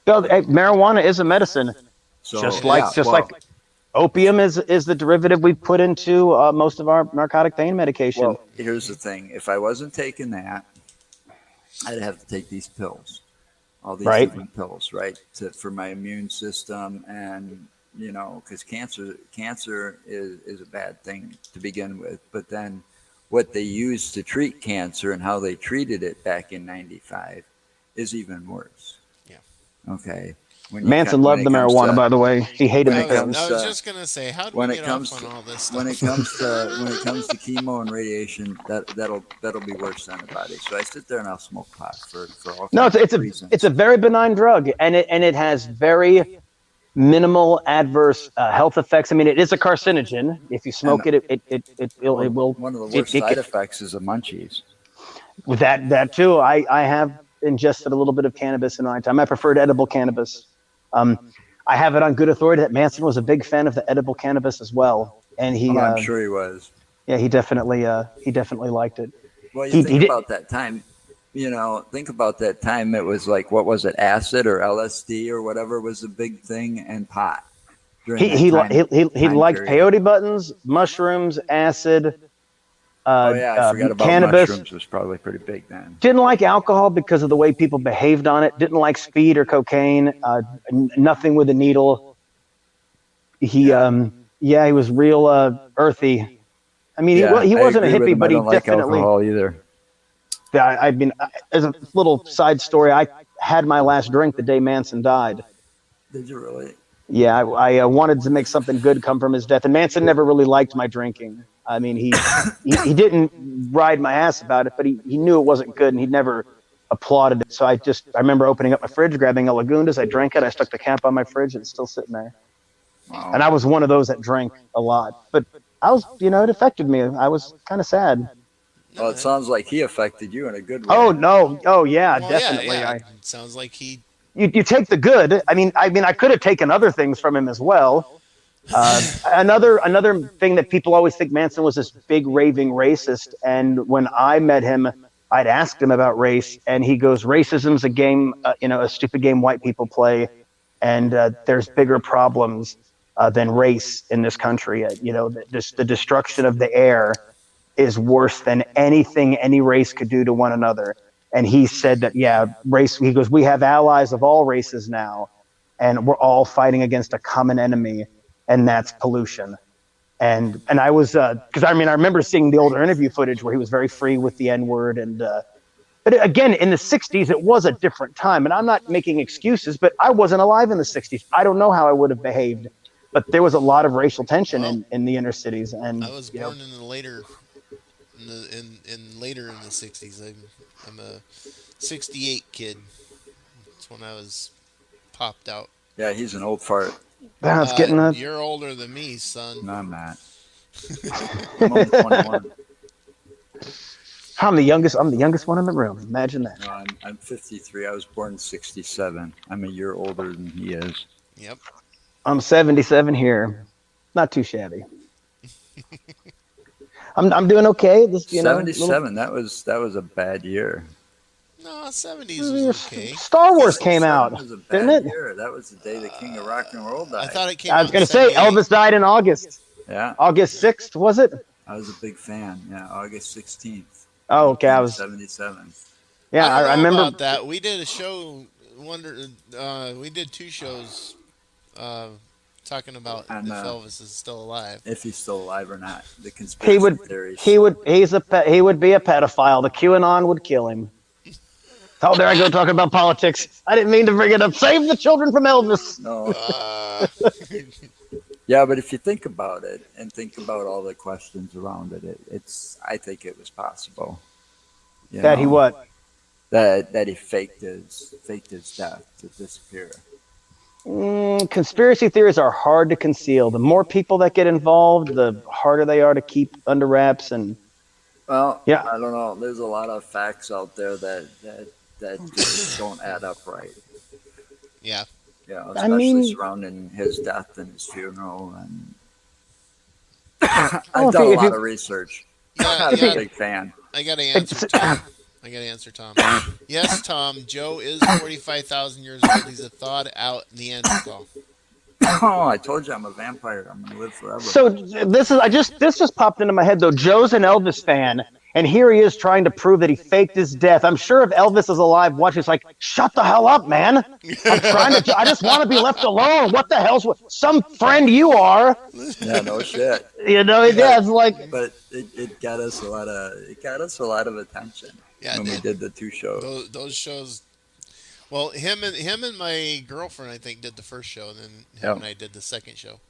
So, hey, marijuana is a medicine, So just It like yeah, is. just like well, opium is the derivative we put into most of our narcotic pain medication. here's the thing: if I wasn't taking that, I'd have to take these pills, all these Right? different pills, right, for my immune system, and because cancer is a bad thing to begin with, but then what they use to treat cancer and how they treated it back in '95 is even worse. Yeah. Okay, Manson when loved it the comes marijuana, to by the way. He hated when the it I comes pills. was to just gonna say, how do we when it get off comes on to all this when it stuff? comes to when it comes to chemo and radiation, that'll be worse than anybody. So I sit there and I'll smoke pot for all No, kinds of it's a reasons. very benign drug, and it has very minimal adverse health effects. I mean, it is a carcinogen. If you And smoke it, it well, will one of the worst it side effects is the munchies. with that too. I have ingested a little bit of cannabis in my time. I preferred edible cannabis. Um, I have it on good authority that Manson was a big fan of the edible cannabis as well, and Oh, I'm sure he was. yeah, he definitely liked it. Well, you He think did. about that time. Think about that time. It was like what was it, acid or LSD or whatever was the big thing, and pot during He that he he time liked period. peyote buttons, mushrooms, acid, Oh yeah, I forgot about cannabis. mushrooms was probably pretty big then. Didn't like alcohol because of the way people behaved on it. Didn't like speed or cocaine. Nothing with a needle. He Yeah, yeah, he was real earthy. I mean, yeah, he I wasn't a agree with hippie, him. I but he don't like definitely. alcohol either. Yeah, I mean, as a little side story, I had my last drink the day Manson died. Did you really? Yeah, I wanted to make something good come from his death, and Manson never really liked my drinking. I mean, he didn't ride my ass about it, but he knew it wasn't good, and he never applauded it. So I remember opening up my fridge, grabbing a Lagundas, I drank it, I stuck the cap on my fridge, and it's still sitting there. And Wow. I was one of those that drank a lot, but I was, it affected me. I was kind of sad. No, Well, it sounds like he affected you in a good Oh way. no, oh yeah, well, yeah, definitely. yeah. It sounds like he. You take the good. I mean, I could have taken other things from him as well. Another thing that people always think Manson was this big raving racist, and when I met him, I'd asked him about race, and he goes, "Racism's a game, a stupid game white people play, and there's bigger problems than race in this country. The destruction of the air is worse than anything any race could do to one another." And he said that, yeah, race. He goes, "We have allies of all races now, and we're all fighting against a common enemy, and that's pollution." And I was because I remember seeing the older interview footage where he was very free with the N word, and but again, in the '60s it was a different time, and I'm not making excuses, but I wasn't alive in the '60s. I don't know how I would have behaved, but there was a lot of racial tension Well, in the inner cities, I and was born in the later, in later in the '60s. I'm a '68 kid. That's when I was popped out. Yeah, he's an old fart. it's getting You're older than me, son. No, I'm not. I'm only 21. I'm the youngest one in the room. Imagine that. No, I'm 53. I was born in 67. I'm a year older than he is. Yep. I'm 77 here. Not too shabby. I'm doing okay. This, little 77. That was a bad year. No, 70s was okay. Star Wars came 77 out, was a didn't bad it? year. That was the day the king of rock and roll I died. thought it came I was out in gonna say 78. Elvis died in August. Yeah, August 6th, was it? I was a big fan. Yeah, August 16th, Oh, okay. I was. 1977. Yeah, I don't I know remember. about that. We did a show. We did two shows uh, talking about And if Elvis is still alive. if he's still alive or not, the He conspiracy would. theories. He would be a pedophile. The QAnon would kill him. Oh, there I go talking about politics. I didn't mean to bring it up. Save the children from Elvis. No, Uh, yeah, but if you think about it and think about all the questions around it, it's I think it was possible. You That he know what? that he faked his death to disappear. Conspiracy theories are hard to conceal. The more people that get involved, the harder they are to keep under wraps. And Well, yeah, I don't know. There's a lot of facts out there that just don't add up right. yeah, I Especially mean, surrounding his death and his funeral. And well, I've done a lot of research. yeah, I'm if a yeah. you, big fan. I got to answer it's, Tom. I got to answer Tom. Yes, Tom. Joe is 45,000 years old. He's a thawed out Neanderthal. Oh, I told you I'm a vampire. I'm gonna live forever. so this just popped into my head though. Joe's an Elvis fan, and here he is trying to prove that he faked his death. I'm sure if Elvis is alive, watching, it's like, shut the hell up, man. I just want to be left alone. What the hell's some friend you are? Yeah, no shit. Yeah, it's like, But it got us a lot of attention Yeah, it when we did. did the two shows. Those shows. Well, him and my girlfriend, I think, did the first show, and then him Yeah. and I did the second show.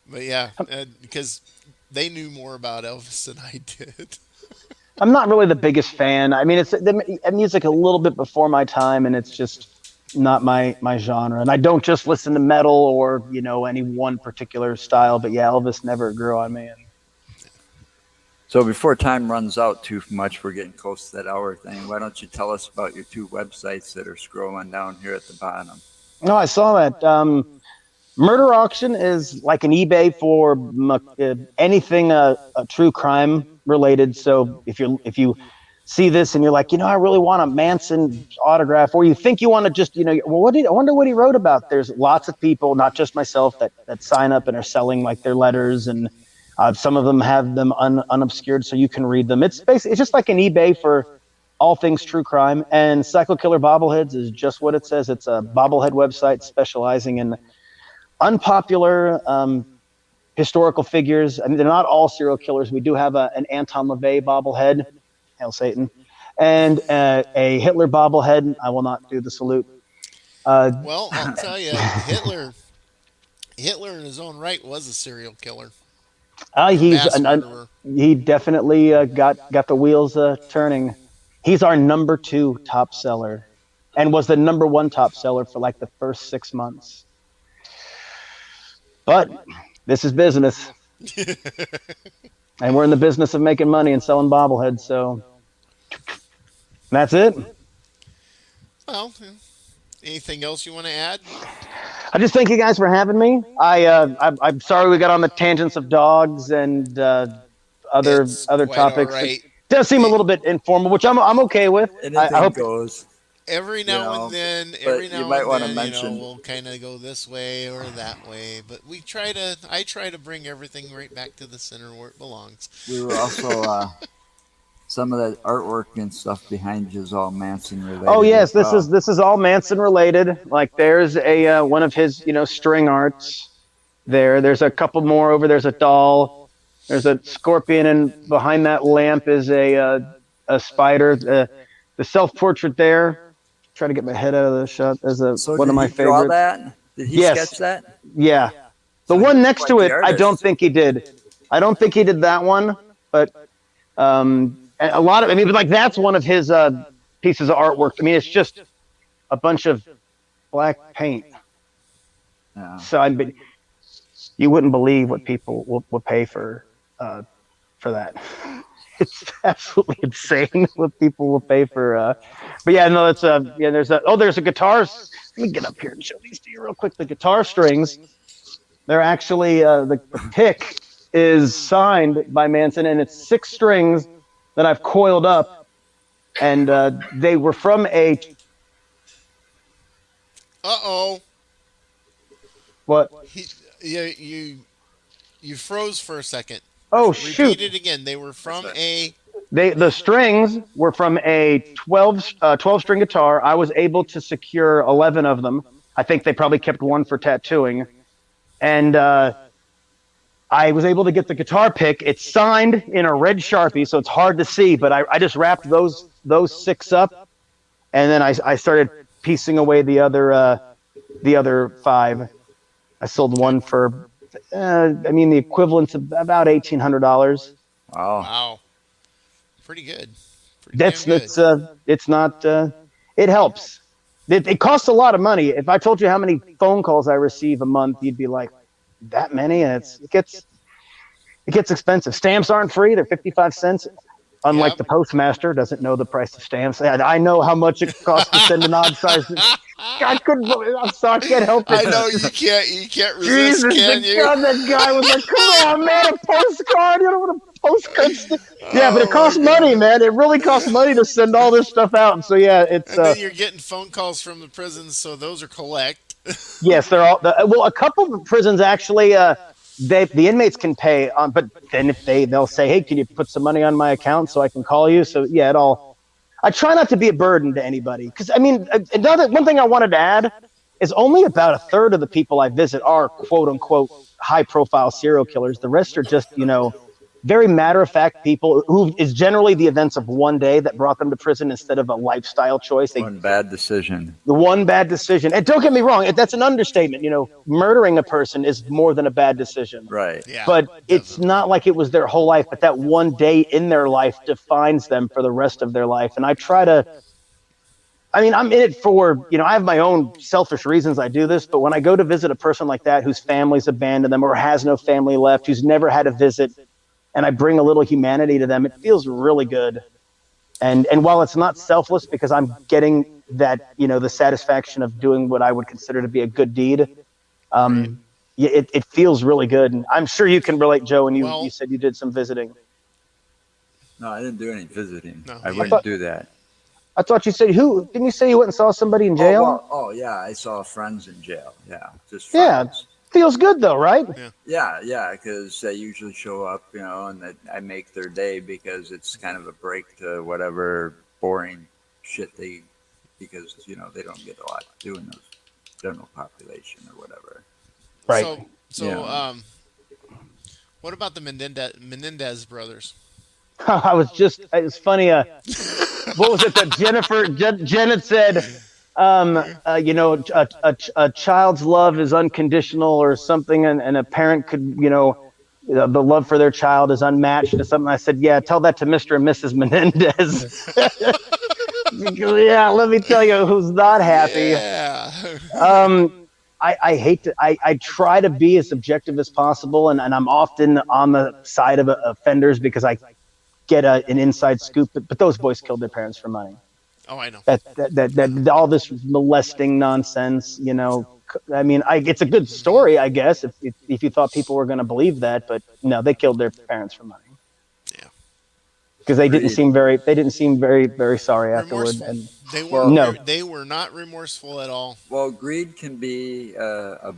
But yeah, because they knew more about Elvis than I did. I'm not really the biggest fan. I mean, it's the music a little bit before my time, and it's just not my genre. And I don't just listen to metal or any one particular style. But yeah, Elvis never grew on me. And So before time runs out too much, we're getting close to that hour thing. Why don't you tell us about your two websites that are scrolling down here at the bottom? no, I saw that. Murder Auction is like an eBay for anything true crime related. So if you see this and you're like, I really want a Manson autograph, or you think you want to just, well, I wonder what he wrote about. There's lots of people, not just myself, that sign up and are selling like their letters, and some of them have them unobscured so you can read them. It's just like an eBay for all things true crime. And Psycho Killer Bobbleheads is just what it says. It's a bobblehead website specializing in unpopular historical figures. I mean, they're not all serial killers. We do have an Anton LaVey bobblehead, hail Satan, and a Hitler bobblehead. I will not do the salute. Uh, Well, I'll tell you, Hitler in his own right was a serial killer, a he's mass murderer. he definitely got the wheels turning. He's our number 2 top seller, and was the number 1 top seller for like the first 6 months. But this is business, and we're in the business of making money and selling bobbleheads. So that's it. Well, anything else you want to add? I just thank you guys for having me. I'm sorry we got on the tangents of dogs and It's other quite all topics. right. It does seem a little bit informal, which I'm okay with. I Anything hope. goes. Every now and then, but you might want to mention. we'll kind of go this way or that way. But I try to bring everything right back to the center where it belongs. We were also some of that artwork and stuff behind you is all Manson related. Oh yes, as well. this is all Manson related. Like there's a one of his string arts there. There's a couple more over. There's a doll. There's a scorpion, and behind that lamp is a spider. The self portrait there. Try to get my head out of the shot. As So one did of my he draw favorites. that? Did he Yes. sketch that? Yeah, the So one he's next quite to the it, I don't artist. think he did. I don't think he did that one, but a lot of. I mean, but like that's one of his pieces of artwork. I mean, it's just a bunch of black paint. Yeah. So I mean, you wouldn't believe what people will pay for that. It's absolutely insane what people will pay for. But yeah, no, it's yeah. There's a guitar. Let me get up here and show these to you real quick. The guitar strings. They're actually the pick is signed by Manson, and it's 6 strings that I've coiled up, and they were from a Uh-oh. what? He, you froze for a second. Oh Repeat shoot! it again. They were from a. The strings were from a 12 string guitar. I was able to secure 11 of them. I think they probably kept one for tattooing, and I was able to get the guitar pick. It's signed in a red Sharpie, so it's hard to see. But I just wrapped those 6 up, and then I started piecing away the other 5. I sold Okay. one for I mean the equivalent of about $1,800. Wow. Wow. Pretty good. Pretty damn That's good. that's it's not it helps. It costs a lot of money. If I told you how many phone calls I receive a month, you'd be like, that many? And it gets expensive. Stamps aren't free; they're 55 cents. Unlike Yep. the postmaster, doesn't know the price of stamps. I know how much it costs to send an odd size. I couldn't. I'm sorry, I can't help it. I know you can't. You can't Jesus, resist, can you? that guy was like, "Come on, man, a postcard. You don't want a postcard." Yeah, but it Oh my costs money, god. man. It really costs money to send all this stuff out. And so yeah, it's And then you're getting phone calls from the prisons, so those are collect. yes, they're all well. A couple of prisons actually, the inmates can pay on, but then if they'll say, "Hey, can you put some money on my account so I can call you?" So yeah, it all. I try not to be a burden to anybody because I mean, another one thing I wanted to add is only about a third of the people I visit are quote unquote high profile serial killers. The rest are just very matter of fact people who is generally the events of one day that brought them to prison instead of a lifestyle choice. One bad decision. The one bad decision. And don't get me wrong, that's an understatement. Murdering a person is more than a bad decision. Right. Yeah, But it's definitely. not like it was their whole life, but that one day in their life defines them for the rest of their life. And I try to, I mean, I'm in it for, I have my own selfish reasons I do this, but when I go to visit a person like that whose family's abandoned them or has no family left, who's never had a visit, and I bring a little humanity to them, it feels really good. And while it's not selfless because I'm getting that, the satisfaction of doing what I would consider to be a good deed, Right. yeah, it feels really good. And I'm sure you can relate, Joe, and you Well, said you did some visiting. No, I didn't do any visiting. no, I he, I wouldn't thought do that. I thought you said didn't you say you went and saw somebody in Oh jail? well. Oh yeah. I saw friends in jail. Yeah, just Yeah, friends. feels good though, right? yeah, Yeah, yeah, because they usually show up, and I make their day because it's kind of a break to whatever boring shit because they don't get a lot to do in those general population or whatever. Right. so so Yeah. what about the Menendez brothers? It's funny. What was it that Janet said? A child's love is unconditional or something, and a parent could, the love for their child is unmatched or something. I said, yeah, tell that to Mr. and Mrs. Menendez. Yeah, let me tell you who's not happy. Yeah. Um, I hate to, I try to be as objective as possible, and I'm often on the side of offenders because I get an inside scoop. But those boys killed their parents for money. Oh, I know. I know. That all this molesting nonsense, I mean, it's a good story, I guess, if you thought people were going to believe that, but no, they killed their parents for money Yeah. because Agreed. they didn't seem very, very sorry afterward. Remorseful. And They weren't. Well, no, They were not remorseful at all. well, greed can be a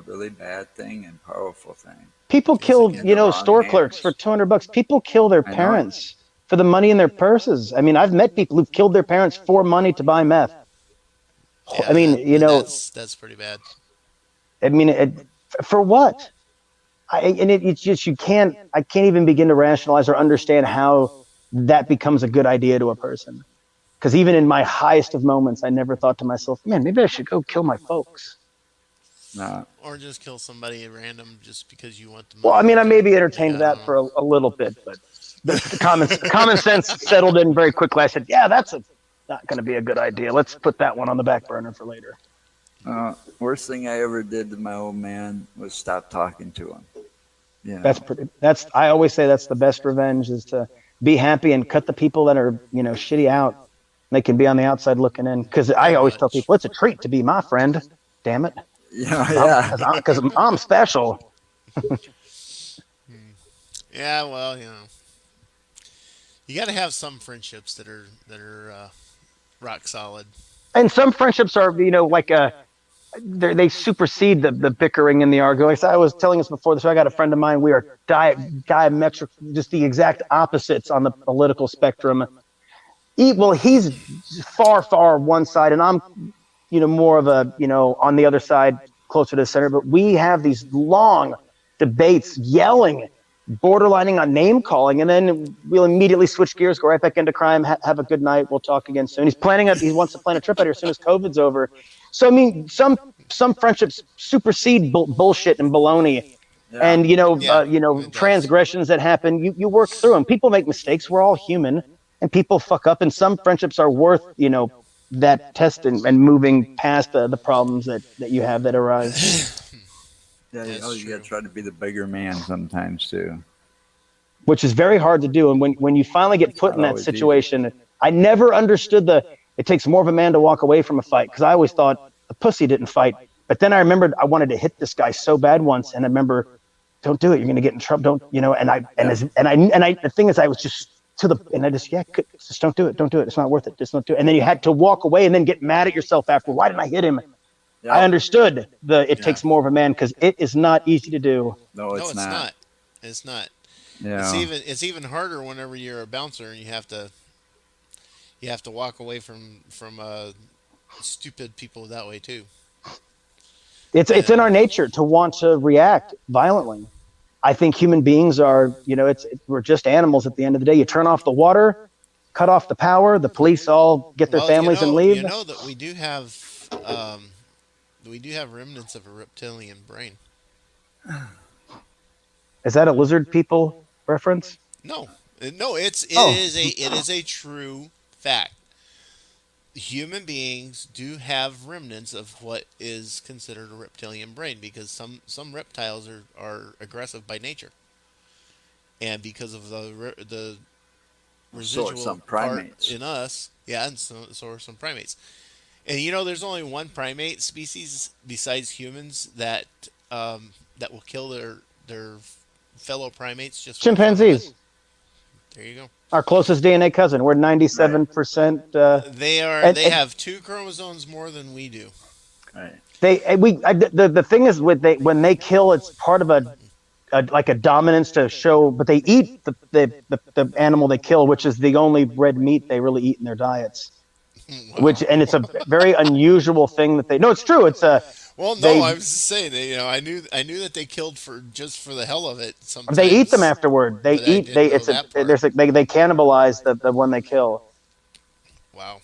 really bad thing and powerful thing people Yes, it kill, can. in the wrong store clerks for hands. $200. People kill their I know it. parents for the money in their purses. I mean, I've met people who've killed their parents for money to buy meth. I Yeah, mean, that's pretty bad. I mean, for what? It's just I can't even begin to rationalize or understand how that becomes a good idea to a person. Because even in my highest of moments, I never thought to myself, man, maybe I should go kill my folks. No, Or just kill somebody at random just because you want the Well, I money. mean, I maybe Yeah, entertained I don't that know. for a little bit, but the common sense settled in very quickly. I said, yeah, that's not going to be a good idea. Let's put that one on the back burner for later. worst thing I ever did to my old man was stop talking to him. You That's know, pretty. I always say that's the best revenge is to be happy and cut the people that are, shitty out. They can be on the outside looking in. Because I Pretty always tell much. people it's a treat to be my friend. Damn it, Yeah, because I'm yeah, because I'm, cause I'm special. Yeah, well, you got to have some friendships that are rock solid. And some friendships are, like they supersede the bickering and the arguing. Like I was telling us before this, I got a friend of mine. We are diametric, just the exact opposites on the political spectrum. Well, he's far, far one side, and I'm, more of a, on the other side, closer to the center. But we have these long debates, yelling, borderlining on name calling, and then we'll immediately switch gears, go right back into crime. Have a good night. We'll talk again soon. He wants to plan a trip out here as soon as COVID's over. So I mean, some friendships supersede bullshit and baloney. yeah. And Yeah, it does. transgressions that happen, you work through them. People make mistakes. We're all human, and people fuck up. And some friendships are worth that test and moving past the problems that you have that arise, Yeah, you That's always got to true. try to be the bigger man sometimes too. which is very hard to do. And when you finally get It's put not in that always easy. situation, I never understood it takes more of a man to walk away from a fight, because I always thought the pussy didn't fight. But then I remembered I wanted to hit this guy so bad once, and I remember, don't do it. You're going to get in trouble. Don't, and I and Yeah, as and I the thing is, I was just to the and I just just don't do it. Don't do it. It's not worth it. Just don't do it. And then you had to walk away and then get mad at yourself after. Why didn't I hit him? I yep. understood it Yeah. takes more of a man, because it is not easy to do. No, No, it's it's not. not. It's not. It's Yeah, even harder whenever you're a bouncer and you have to walk away from stupid people that way too. It's in And our nature to want to react violently. I think human beings are, we're just animals at the end of the day. You turn off the water, cut off the power, the police all get their well, families and leave. that we do have remnants of a reptilian brain. Is that a lizard people reference? No, no, it Oh, is a true fact. Human beings do have remnants of what is considered a reptilian brain because some reptiles are aggressive by nature, and because of the so are residual some part primates. in us, yeah, and so are some primates. And there's only one primate species besides humans that will kill their fellow primates just for the fun of it. chimpanzees, There you go. our closest DNA cousin. We're Right, 97%. They And have two chromosomes more than we do. right. the thing is, when they kill, it's part of like a dominance to show, but they eat the animal they kill, which is the only red meat they really eat in their diets. Wow. And it's a very unusual thing that they. No, it's true. It's a Well, no, they I was just saying. I knew that they killed for the hell of it they eat them sometimes, afterward. They but I eat didn't know it's a that part. there's a, they cannibalize the one they kill. Wow.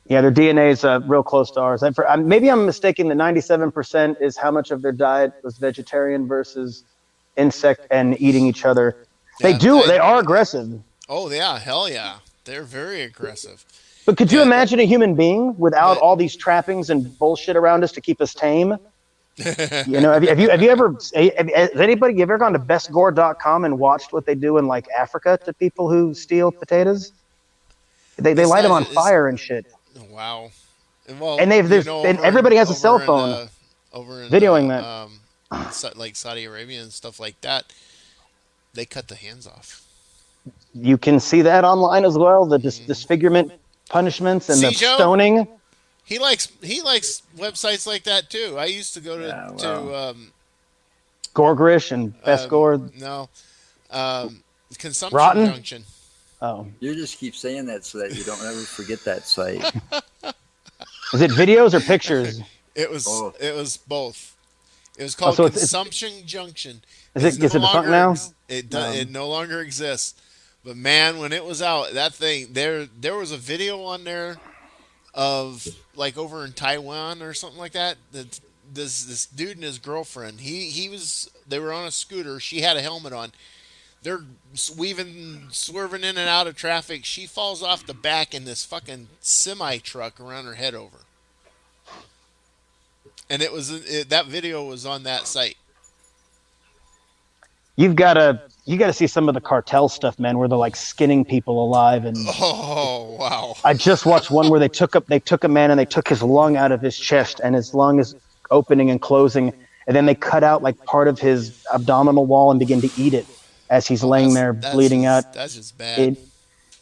Yeah, their DNA is real close to ours. Maybe I'm mistaken. The 97% is how much of their diet was vegetarian versus insect and eating each other. Yeah. They are aggressive. Oh yeah. Hell yeah. They're very aggressive. But could you And imagine a human being without but all these trappings and bullshit around us to keep us tame? Have you ever has anybody you ever gone to bestgore.com and watched what they do in like Africa to people who steal potatoes? They it's light them not. on It's fire and shit. wow. And well, And everybody has a cell phone over in videoing that. like Saudi Arabia and stuff like that, they cut the hands off. You can see that online as well. The Hmm. disfigurement punishments and See, the Joe, stoning. he likes websites like that too. I used to go to Yeah, well, to Gorgrish and Best Gore. no um, Consumption Rotten. Junction. Oh, you just keep saying that so that you don't ever forget that site. is it videos or pictures? It was Both. it was both. It was Oh, called so Consumption Junction. It's no is it defunct longer now? it no longer exists. But man, when it was out, that thing there was a video on there of like over in Taiwan or something like that. That this dude and his girlfriend. They were on a scooter. She had a helmet on. They're weaving, swerving in and out of traffic. She falls off the back in this fucking semi truck around her head over. And that video was on that site. you gotta see some of the cartel stuff, man, where they're like skinning people alive. And Oh, wow. I just watched one where they took a man and they took his lung out of his chest, and his lung is opening and closing, and then they cut out like part of his abdominal wall and begin to eat it as he's Oh, laying there bleeding out. that's just bad. It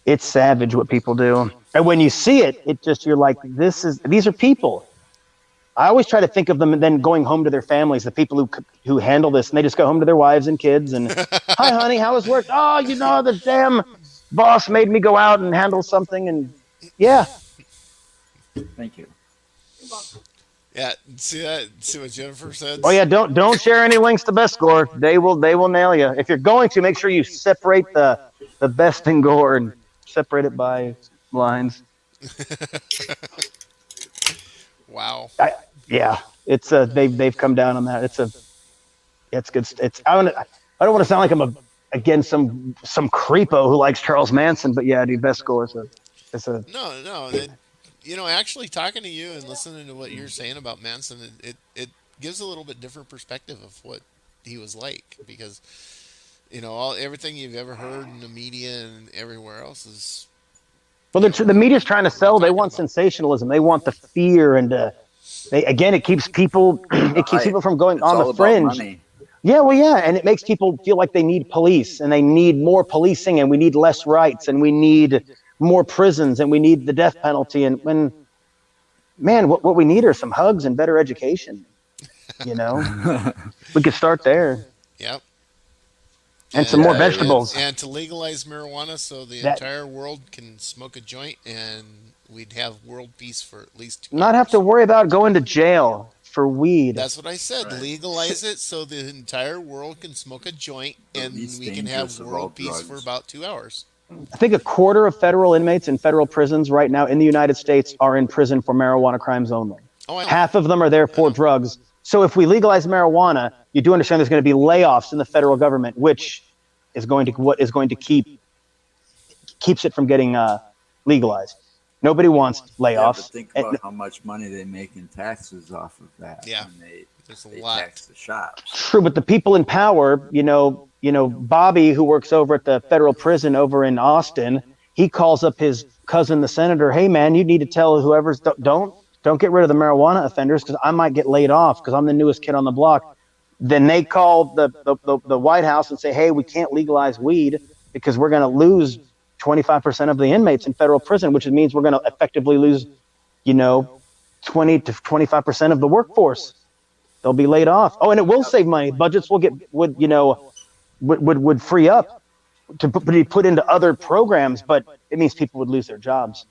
it's savage what people do. And when you see it, it just you're like, these are people. I always try to think of them and then going home to their families, the people who handle this, and they just go home to their wives and kids and, hi honey, how was work? Oh, the damn boss made me go out and handle something, and yeah. Thank you. Yeah, see that? See what Jennifer said? Oh yeah, don't share any links to best gore. They will nail you. If you're going to, make sure you separate the best and gore and separate it by lines. Wow. I, yeah, it's they've come down on that. It's good. I don't want to sound like I'm again some creepo who likes Charles Manson, but yeah, dude, best gore is a No, no. Actually talking to you and listening to what you're saying about Manson, it gives a little bit different perspective of what he was like, because everything you've ever heard in the media and everywhere else is well, the media's trying to what we're sell. They talking want about. sensationalism. They want the fear, and it keeps people The it keeps hype. people from going It's on the all about fringe. money. Yeah, well, yeah, and it makes people feel like they need police, and they need more policing, and we need less rights, and we need more prisons, and we need the death penalty. And when, man, what we need are some hugs and better education. You know, we could start there, Yep. and some And more Yeah, vegetables. and to legalize marijuana so the That entire world can smoke a joint, and we'd have world peace for at least two not have to hours. worry about going to jail for weed. That's what I said. right. Legalize it so the entire world can smoke a joint, The and least we can have dangerous of all world peace for drugs. about 2 hours. I think a quarter of federal inmates in federal prisons right now in the United States are in prison for marijuana crimes only. Oh, I know. Half of them are there I for know. drugs. So if we legalize marijuana, you do understand there's going to be layoffs in the federal government, which is going to keeps it from getting legalized. Nobody wants Yeah, but layoffs. think about how much money they make in taxes off of that Yeah, when there's a they lot. tax the shops. True, but the people in power, Bobby, who works over at the federal prison over in Austin, he calls up his cousin, the senator. Hey, man, you need to tell whoever's don't get rid of the marijuana offenders because I might get laid off because I'm the newest kid on the block. Then they call the White House and say, hey, we can't legalize weed because we're going to lose 25% of the inmates in federal prison, which means we're going to effectively lose, you know, 20 to 25% of the workforce. They'll be laid off. Oh, and it will save money. Budgets will would free up to be put into other programs, but it means people would lose their jobs.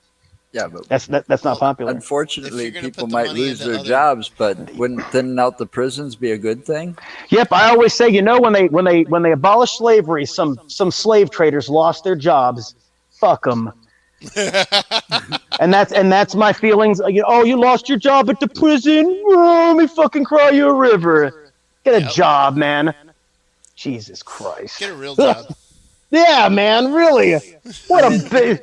Yeah, but That's not Well, popular. if unfortunately, you're gonna people put the might money lose into their other, jobs. But wouldn't thinning out the prisons be a good thing? Yep, I always say, when they abolished slavery, some slave traders lost their jobs. Fuck them. And that's my feelings. Oh, you lost your job at the prison. Oh, let me fucking cry you a river. Get a yep, job, man. Jesus Christ. get a real job. Yeah, man, really. I What a mean, big.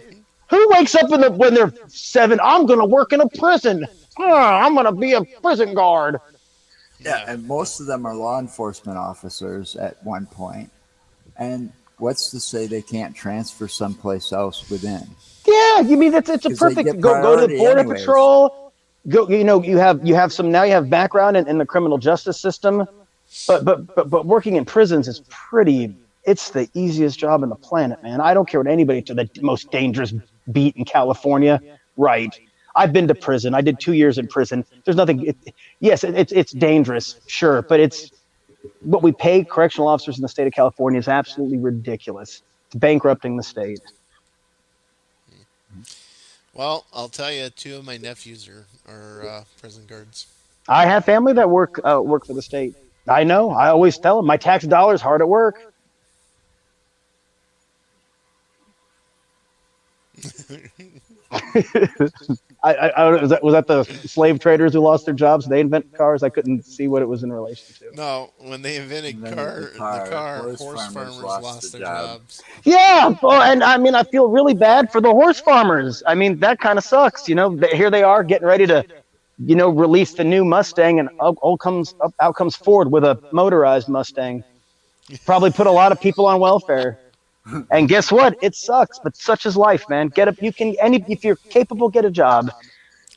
Who wakes up when they're 7? I'm gonna work in a prison. I'm gonna be a prison guard. yeah, Yeah. and most of them are law enforcement officers at one point. And what's to say they can't transfer someplace else within? Yeah, you mean it's a Because they perfect get go to the priority border anyways. patrol. Go, you have some now. You have background in the criminal justice system, but working in prisons is pretty. It's the easiest job on the planet, man. I don't care what anybody to the most dangerous beat in California. Right. I've been to prison. I did 2 years in prison. There's nothing. Yes, it's dangerous, sure, but it's what we pay correctional officers in the state of California is absolutely ridiculous. It's bankrupting the state. Well, I'll tell you, two of my nephews are prison guards. I have family that work for the state. I know. I always tell them my tax dollars hard at work. Was that the slave traders who lost their jobs? They invented cars. I couldn't see what it was in relation to. No, when they invented Invented the the car, car. horse farmers lost The their job. jobs. Yeah, well, and I mean, I feel really bad for the horse farmers. I mean, that kind of sucks. Here they are getting ready to, release the new Mustang, and out comes Ford with a motorized Mustang. Probably put a lot of people on welfare. And guess what? It sucks, but such is life, man. Get up. You can if you're capable, get a job.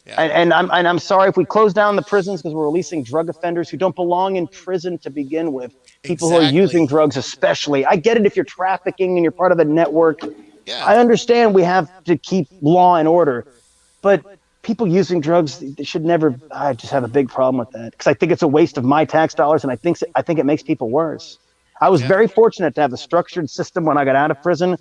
Yeah, And I'm sorry if we close down the prisons because we're releasing drug offenders who don't belong in prison to begin with. People who are using exactly. drugs, especially. I get it if you're trafficking and you're part of a network. Yeah, I understand we have to keep law and order, but people using drugs they should never. I just have a big problem with that because I think it's a waste of my tax dollars, and I think it makes people worse. I was yeah. very fortunate to have a structured system when I got out of prison,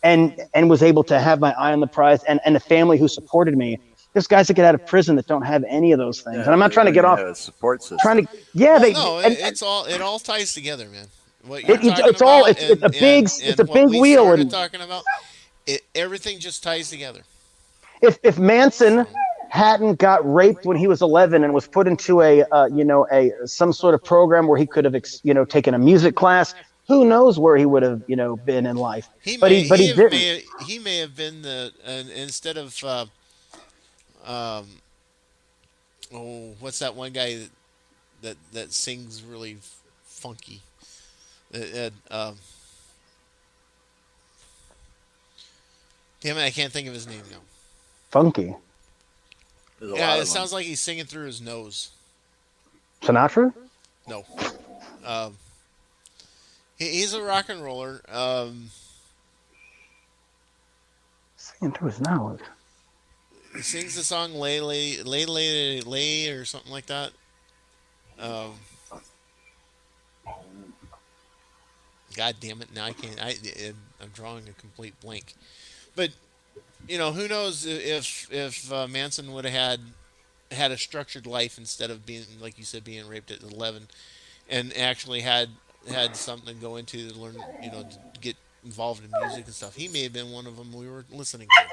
and was able to have my eye on the prize and a family who supported me. There's guys that get out of prison that don't have any of those things, and Yeah, I'm not they trying to don't get even off have a support trying system. to. Yeah, Well, they no, and it all ties together, man. What you're it, talking it's all about it's a big it's and a what big we wheel. started And talking about, everything just ties together. if Manson So, hadn't got raped when he was 11 and was put into a some sort of program where he could have taken a music class, who knows where he would have been in life. But he didn't. he may have been the instead of um oh, what's that one guy that sings really funky. Damn it, I can't think of his name now. Funky There's a Yeah, lot it of them. sounds like he's singing through his nose. Sinatra No, um, he's a rock and roller. singing through his nose. He sings the song "Lay Lay Lay Lay Lay" or something like that. Um, God damn it! Now I can't. I'm drawing a complete blank. But who knows if Manson would have had a structured life instead of being, like you said, being raped at 11, and actually had something to go into to learn, to get involved in music and stuff. He may have been one of them we were listening to.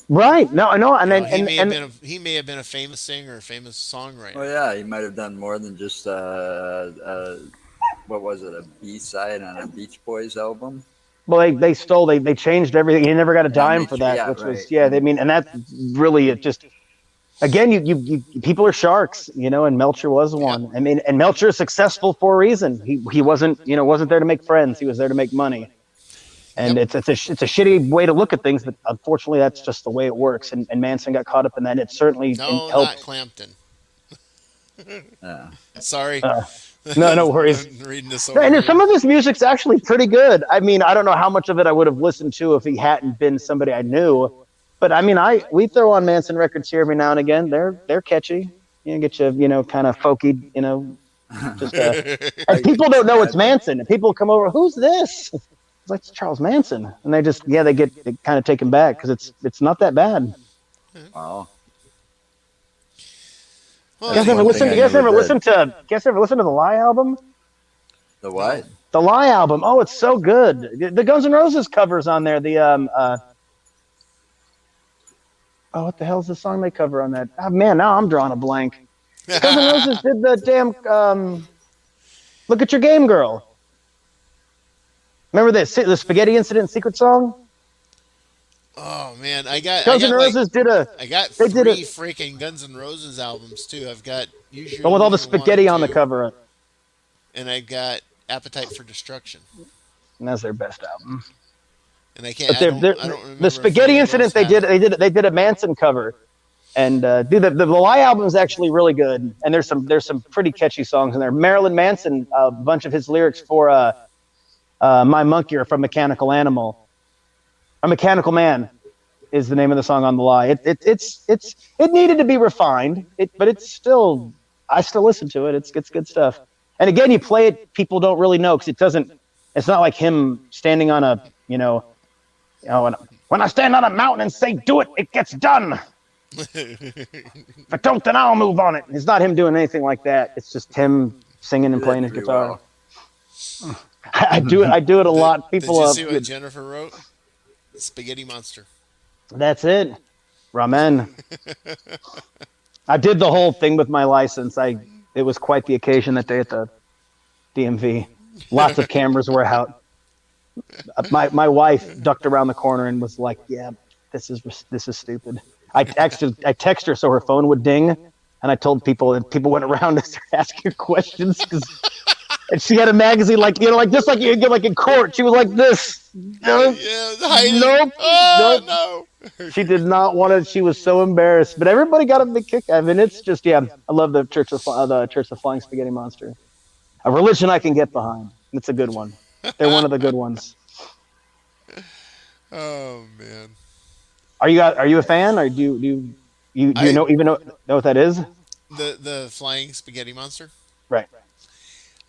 Right? No, I know, and then He may have been a famous singer, a famous songwriter. Well, yeah, he might have done more than just what was it, a B side on a Beach Boys album? well, they changed everything. He never got a And dime for that, yeah, which right. was They mean, and that really it just again, you people are sharks, and Melcher was Yep. one. I mean, and Melcher is successful for a reason. He wasn't there to make friends. He was there to make money. And Yep. it's a shitty way to look at things, but unfortunately, that's just the way it works. And Manson got caught up in that. And it certainly No, not helped. Clampton. Yeah. Sorry. Uh, no worries. I'm reading this over And here. some of his music's actually pretty good. I mean, I don't know how much of it I would have listened to if he hadn't been somebody I knew. But I mean, we throw on Manson records here every now and again. They're catchy. Get kind of folky. Just and people don't know it's Manson. And people come over, who's this? It's like it's Charles Manson, and they get kind of taken back because it's not that bad. Wow. Well, You guys That's ever one thing listen? I You guys never ever did. listen to? You guys ever listen to the Lie album? The no. what? The Lie album. Oh, it's so good. The Guns N' Roses covers on there. Oh, what the hell's the song they cover on that? Oh man, now I'm drawing a blank. Guns N' Roses did the damn "Look at Your Game, Girl." Remember the Spaghetti Incident secret song? Oh man, I got Guns N' like Roses I got they did three it freaking Guns N' Roses albums too. I've got Use Your but with all the Illusion one and spaghetti on the two, cover, and I got Appetite for Destruction. and that's their best album. And I can't. But they're I don't remember the if Spaghetti any of those Incident have it. they did a Manson cover, and dude, the Lie album is actually really good, and there's some pretty catchy songs in there. Marilyn Manson, a bunch of his lyrics for "My Monkey" are from Mechanical Animal, a Mechanical Man is the name of the song on the Lie. It needed to be refined, but I still listen to it. It's good stuff. And again, you play it, people don't really know because it's not like him standing on a when I stand on a mountain and say do it, it gets done. If I don't, then I'll move on it. It's not him doing anything like that. It's just him singing and Did playing that his pretty guitar. well. I do it a lot. Did People, you see what Jennifer wrote? Spaghetti Monster. that's it. Ramen. I did the whole thing with my license. It was quite the occasion that day at the DMV. Lots of cameras were out. My wife ducked around the corner and was like, "Yeah, this is stupid." I texted her so her phone would ding, and I told people, and people went around and started asking her questions because And she had a magazine like like just like you get like in court. She was like this. Nope, Yeah, hiding. nope, nope. Oh no. She did not want to. She was so embarrassed. But everybody got a big kick out of it. It's just yeah. I love the Church of Flying Spaghetti Monster. A religion I can get behind. It's a good one. They're one of the good ones. Oh man. Are you a fan? Or do you I know what that is? the flying spaghetti monster. Right.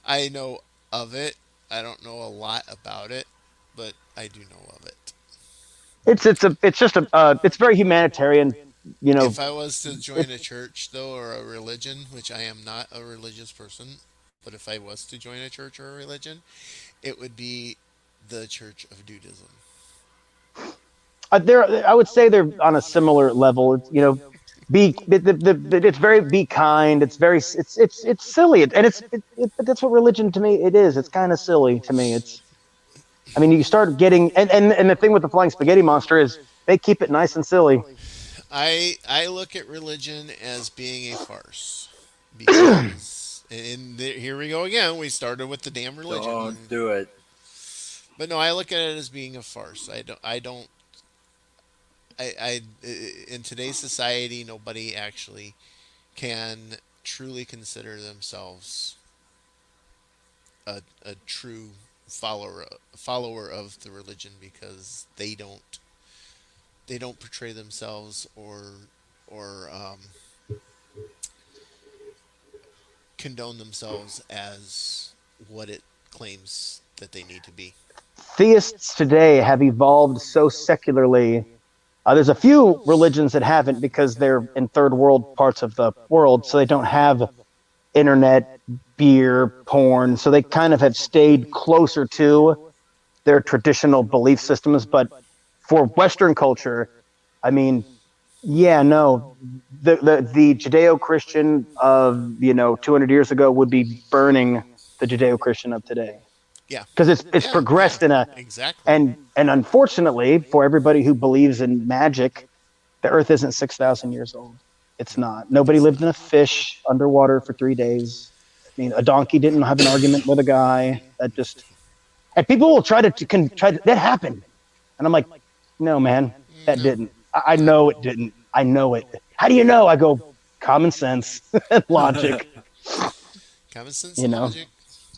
I know of it. I don't know a lot about it, but I do know of it. It's just a it's very humanitarian. You know, If I was to it, join a church though or a religion, which I am not a religious person, but if I was to join a church or a religion, it would be the Church of Dudism. they're I would say they're on a similar level. It's, be it's very be kind. It's very it's silly and but that's what religion to me it is. It's kind of silly to me. It's I mean you start getting and the thing with the flying spaghetti monster is they keep it nice and silly. I look at religion as being a farce because here we go again. We started with the damn Don't religion, do it. but no, I look at it as being a farce. I don't in today's society, nobody actually can truly consider themselves a true follower of the religion because they don't portray themselves or condone themselves as what it claims that they need to be. Theists today have evolved so secularly. There's a few religions that haven't because they're in third world parts of the world, so they don't have internet, beer, porn. So they kind of have stayed closer to their traditional belief systems. But for Western culture, I mean, yeah, no, the Judeo-Christian of 200 years ago would be burning the Judeo-Christian of today Yeah, because it's yeah, progressed in a exactly. and unfortunately for everybody who believes in magic, the Earth isn't 6,000 years old. It's not. Nobody It's lived in not. a fish underwater for 3 days. I mean, a donkey didn't have an argument with a guy. That just and people will try to that happened, and I'm like, no, man, that No, didn't. I not. know it didn't. I know it. How do you know? I go common sense and logic. Common sense You and know, logic.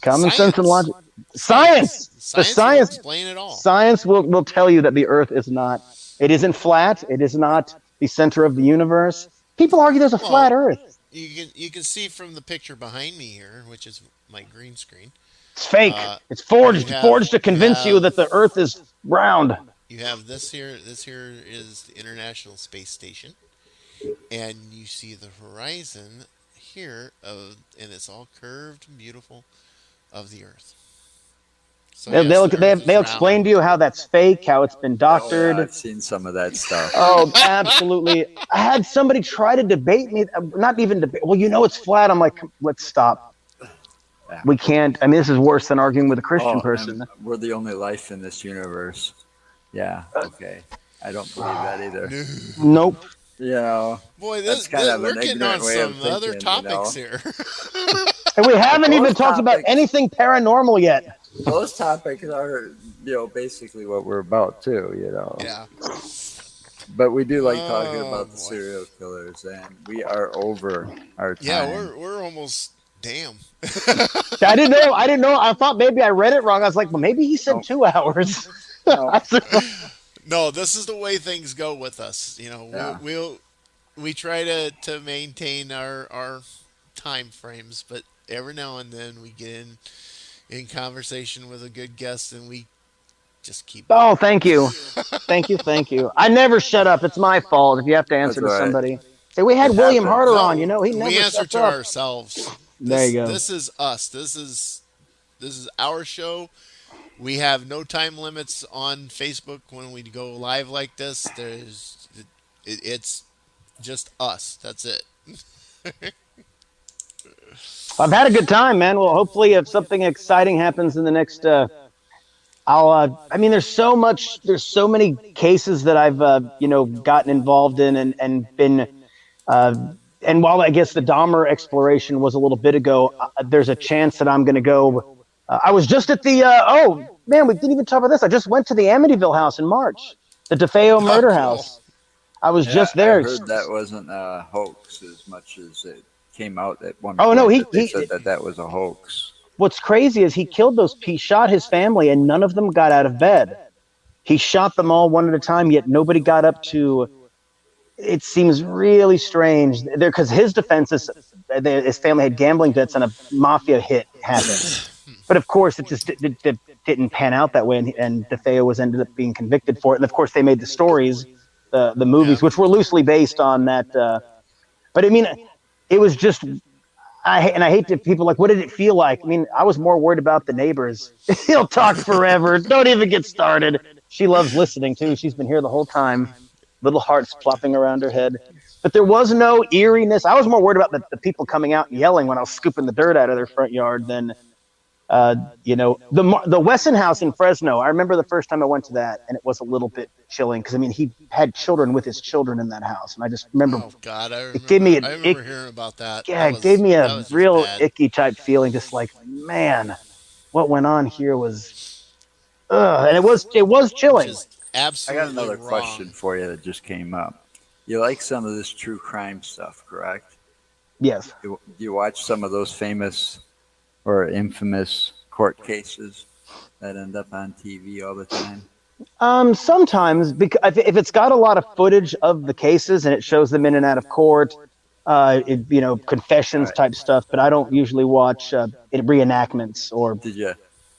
common sense and Science. logic. Science. Science. The Science will science. explain it all. Science will tell you that the Earth is not. It isn't flat. It is not the center of the universe. People argue there's a Well, flat Earth. you can see from the picture behind me here, which is my green screen. It's fake. Uh, It's you forged. have Forged to you convince you have that the Earth is round. you have this here. This here is the International Space Station, and you see the horizon here and it's all curved and beautiful of the Earth. So They'll, yes, they'll, the Earth is they'll explain round. to you how that's fake, how it's been Oh yeah, doctored. I've seen some of that stuff. Oh, absolutely. I had somebody try to debate me. Not even debate. Well, it's flat. I'm like, let's stop. Yeah. We can't. I mean, this is worse than arguing with a Christian Oh, and person. we're the only life in this universe. Yeah. Okay. I don't believe that either. No. Nope. You know, Boy, that's kind of we're an getting on ignorant way of some other thinking. You topics know, here. And we but haven't even talked about anything paranormal yet. those topics are basically what we're about too. Yeah. But we do like talking Oh about the boy. serial killers, and we are over our Yeah, time. we're almost damn. I didn't know. I didn't know. I thought maybe I read it wrong. I was like, well, maybe he said No, 2 hours. no, No, this is the way things go with us. yeah, We try to maintain our time frames, but every now and then we get in conversation with a good guest and we just keep going. Oh, thank you. Thank you. Thank you. I never shut up. It's my fault if you have to answer that's to all right. somebody. Say, we It had William happens. Harder on. No, He we never answer shuts to up. ourselves. There you This go. this is us. This is our show. We have no time limits on Facebook when we go live like this. It's just us. That's it. I've had a good time, man. Well, hopefully, if something exciting happens in the next, I'll. I mean, there's so much. There's so many cases that I've, gotten involved in and been. Uh, and while I guess the Dahmer exploration was a little bit ago, there's a chance that I'm going to go. I was just at the oh man, we didn't even talk about this. I just went to the Amityville house in March, the DeFeo Oh, murder cool. house. I was Yeah, just I there. heard that wasn't a hoax as much as it came out at one Oh no, point he that they he. said that that was a hoax. What's crazy is he killed those. He shot his family, and none of them got out of bed. He shot them all one at a time, yet nobody got up to. It seems really strange there because his defense is his family had gambling debts and a mafia hit happened. But of course, it just didn't pan out that way, and DeFeo was ended up being convicted for it. And of course, they made the stories, the Yeah. movies, which were loosely based on that. But I mean, it was just I hate to people like, what did it feel like? I mean, I was more worried about the neighbors. He'll talk forever. Don't even get started. She loves listening too. She's been here the whole time. Little hearts plopping around her head. But there was no eeriness. I was more worried about the people coming out and yelling when I was scooping the dirt out of their front yard than uh, the Wesson House in Fresno. I remember the first time I went to that, and it was a little bit chilling because I mean he had children with his children in that house, and I just remember Oh God, I it gave me remember. an I remember hearing about that. yeah, it gave me That a was just real bad. icky type feeling, just like man, what went on here was and it was chilling. Just I got absolutely another question wrong. for you that just came up. You like some of this true crime stuff, correct? Yes. Do you watch some of those famous or infamous court cases that end up on TV all the time? Sometimes because if it's got a lot of footage of the cases and it shows them in and out of court, All confessions right. type stuff. But I don't usually watch reenactments or.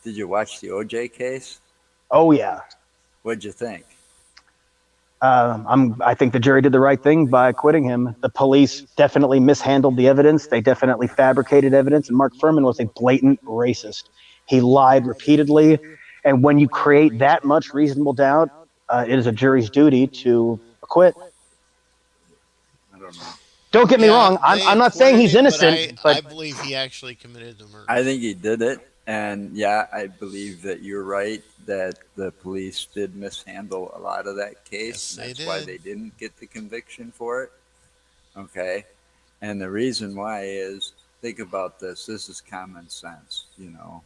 Did you watch the OJ case? Oh yeah. What'd you think? I think the jury did the right thing by acquitting him. The police definitely mishandled the evidence. They definitely fabricated evidence. And Mark Furman was a blatant racist. He lied repeatedly. And when you create that much reasonable doubt, it is a jury's duty to acquit. I don't know. Don't get me Yeah, wrong. I'm, they I'm not saying acquitted he's him, but innocent, but I believe he actually committed the murder. I think he did it, and yeah, I believe that you're right that the police did mishandle a lot of that case, Yes, and they that's why did. they didn't get the conviction for it. Okay, and the reason why is think about this. This is common sense, you know.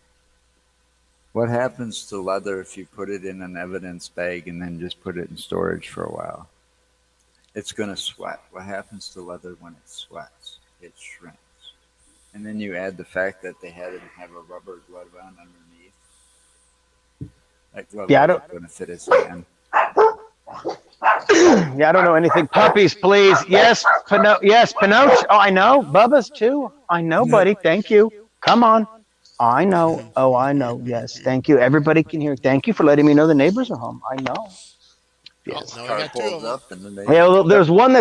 What happens to leather if you put it in an evidence bag and then just put it in storage for a while? It's going to sweat. What happens to leather when it sweats? It shrinks. And then you add the fact that they had him have a rubber glove on underneath. That glove yeah, I don't. wasn't going to fit his hand. Yeah, I don't know anything. Puppies, please. Yes, yes, Pinocchio. Oh, I know. Bubba's too. I know, buddy. Thank you. Come on. I know. Oh, I know. Yes, thank you. Everybody can hear. Thank you for letting me know the neighbors are home. I know. Oh, Yes. now we Car got two of pulls them. up and then they. Yeah, well, Yep. there's one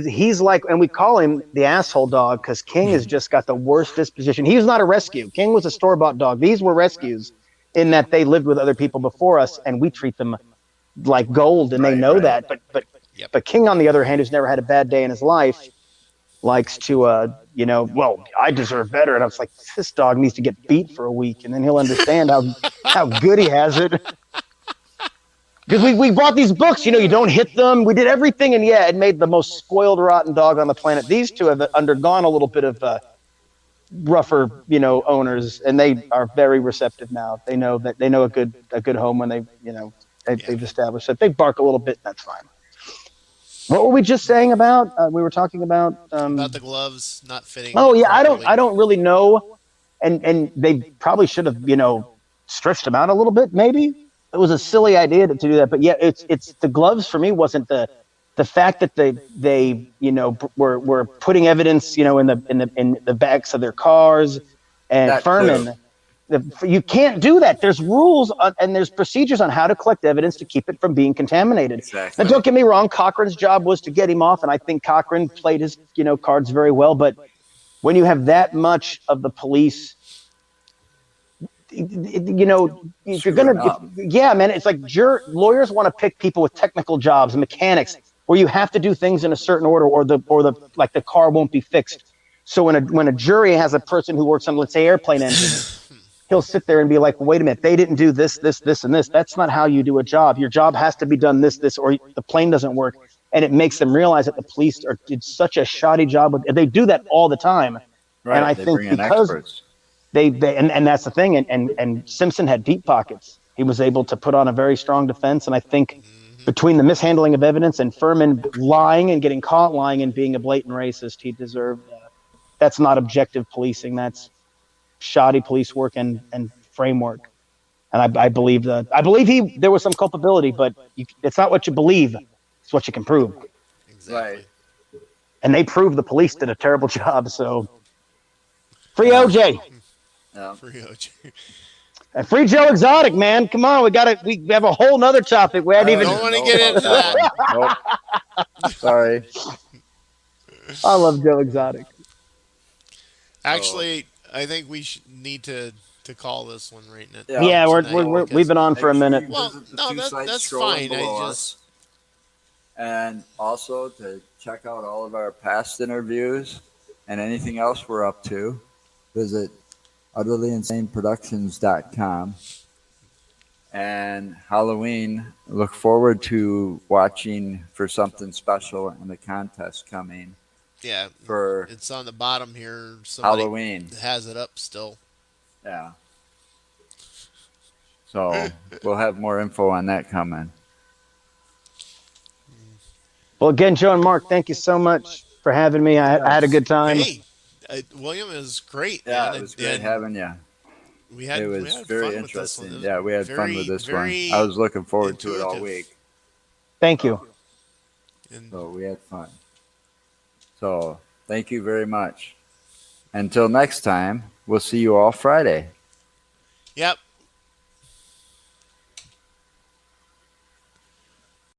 he's like, and we call him the asshole dog because King has just got the worst disposition. He's not a rescue. King was a store bought dog. These were rescues in that they lived with other people before us, and we treat them like gold, and they Right, know right. that. But Yep. but King, on the other hand, who's never had a bad day in his life, likes to well, I deserve better. And I was like, this dog needs to get beat for a week, and then he'll understand how good he has it. Because we bought these books, you don't hit them. We did everything, and yeah, it made the most spoiled, rotten dog on the planet. These two have undergone a little bit of rougher, owners, and they are very receptive now. They know a good home when Yeah. they've established that. They bark a little bit, that's fine. What were we just saying about? We were talking about. About the gloves not fitting Oh yeah, I don't properly. I don't really know, and they probably should have stretched them out a little bit. Maybe it was a silly idea to do that, but yeah, it's the gloves for me wasn't the fact that they were putting evidence in the backs of their cars, and That too. Furman. You can't do that. There's rules and there's procedures on how to collect evidence to keep it from being contaminated. Now, Exactly. don't get me wrong. Cochran's job was to get him off, and I think Cochran played his cards very well. But when you have that much of the police, if you're Screwing gonna, if up. yeah, man, it's like lawyers want to pick people with technical jobs, mechanics, where you have to do things in a certain order, or the like the car won't be fixed. So when a jury has a person who works on, let's say, airplane engines, he'll sit there and be like, well, wait a minute, they didn't do this, and this. That's not how you do a job. Your job has to be done this, or the plane doesn't work. And it makes them realize that the police did such a shoddy job. They do that all the time. And Right. I They think bring in because experts. And that's the thing. And Simpson had deep pockets. He was able to put on a very strong defense. And I think Hmm. between the mishandling of evidence and Furman lying and getting caught lying and being a blatant racist, he deserved. That's not objective policing. That's shoddy police work and framework. And I believe that. I believe there was some culpability, but it's not what you believe; it's what you can prove. Right. Exactly. And they proved the police did a terrible job. So free Yeah. OJ Yeah. Free OJ. and free Joe Exotic, man. Come on, we have a whole nother topic. We hadn't I don't even. Don't even want to know get about into that that. one. Nope. Sorry. I love Joe Exotic. So Actually, I think we need to call this one right now, yeah. Yeah, tonight we've because been on for Make a sure minute. you well, visit the no, two sites that's scrolling fine. I below just us, and also to check out all of our past interviews and anything else we're up to. Visit utterlyinsaneproductions.com. And Halloween, look forward to watching for something special and the contest coming yeah, for it's on the bottom here. Somebody Halloween. has it up still. Yeah. So we'll have more info on that coming. Well, again, Joe and Mark, thank you so much for having me. I had a Yes. good time. Hey, William is great, Yeah, man, it was great and having you. we It we was had very fun with this one. It interesting. was Yeah, we had fun with very this one. I very was looking forward to it all intuitive, week. Thank So, you. and so we had fun. So thank you very much. Until next time, we'll see you all Friday. yep.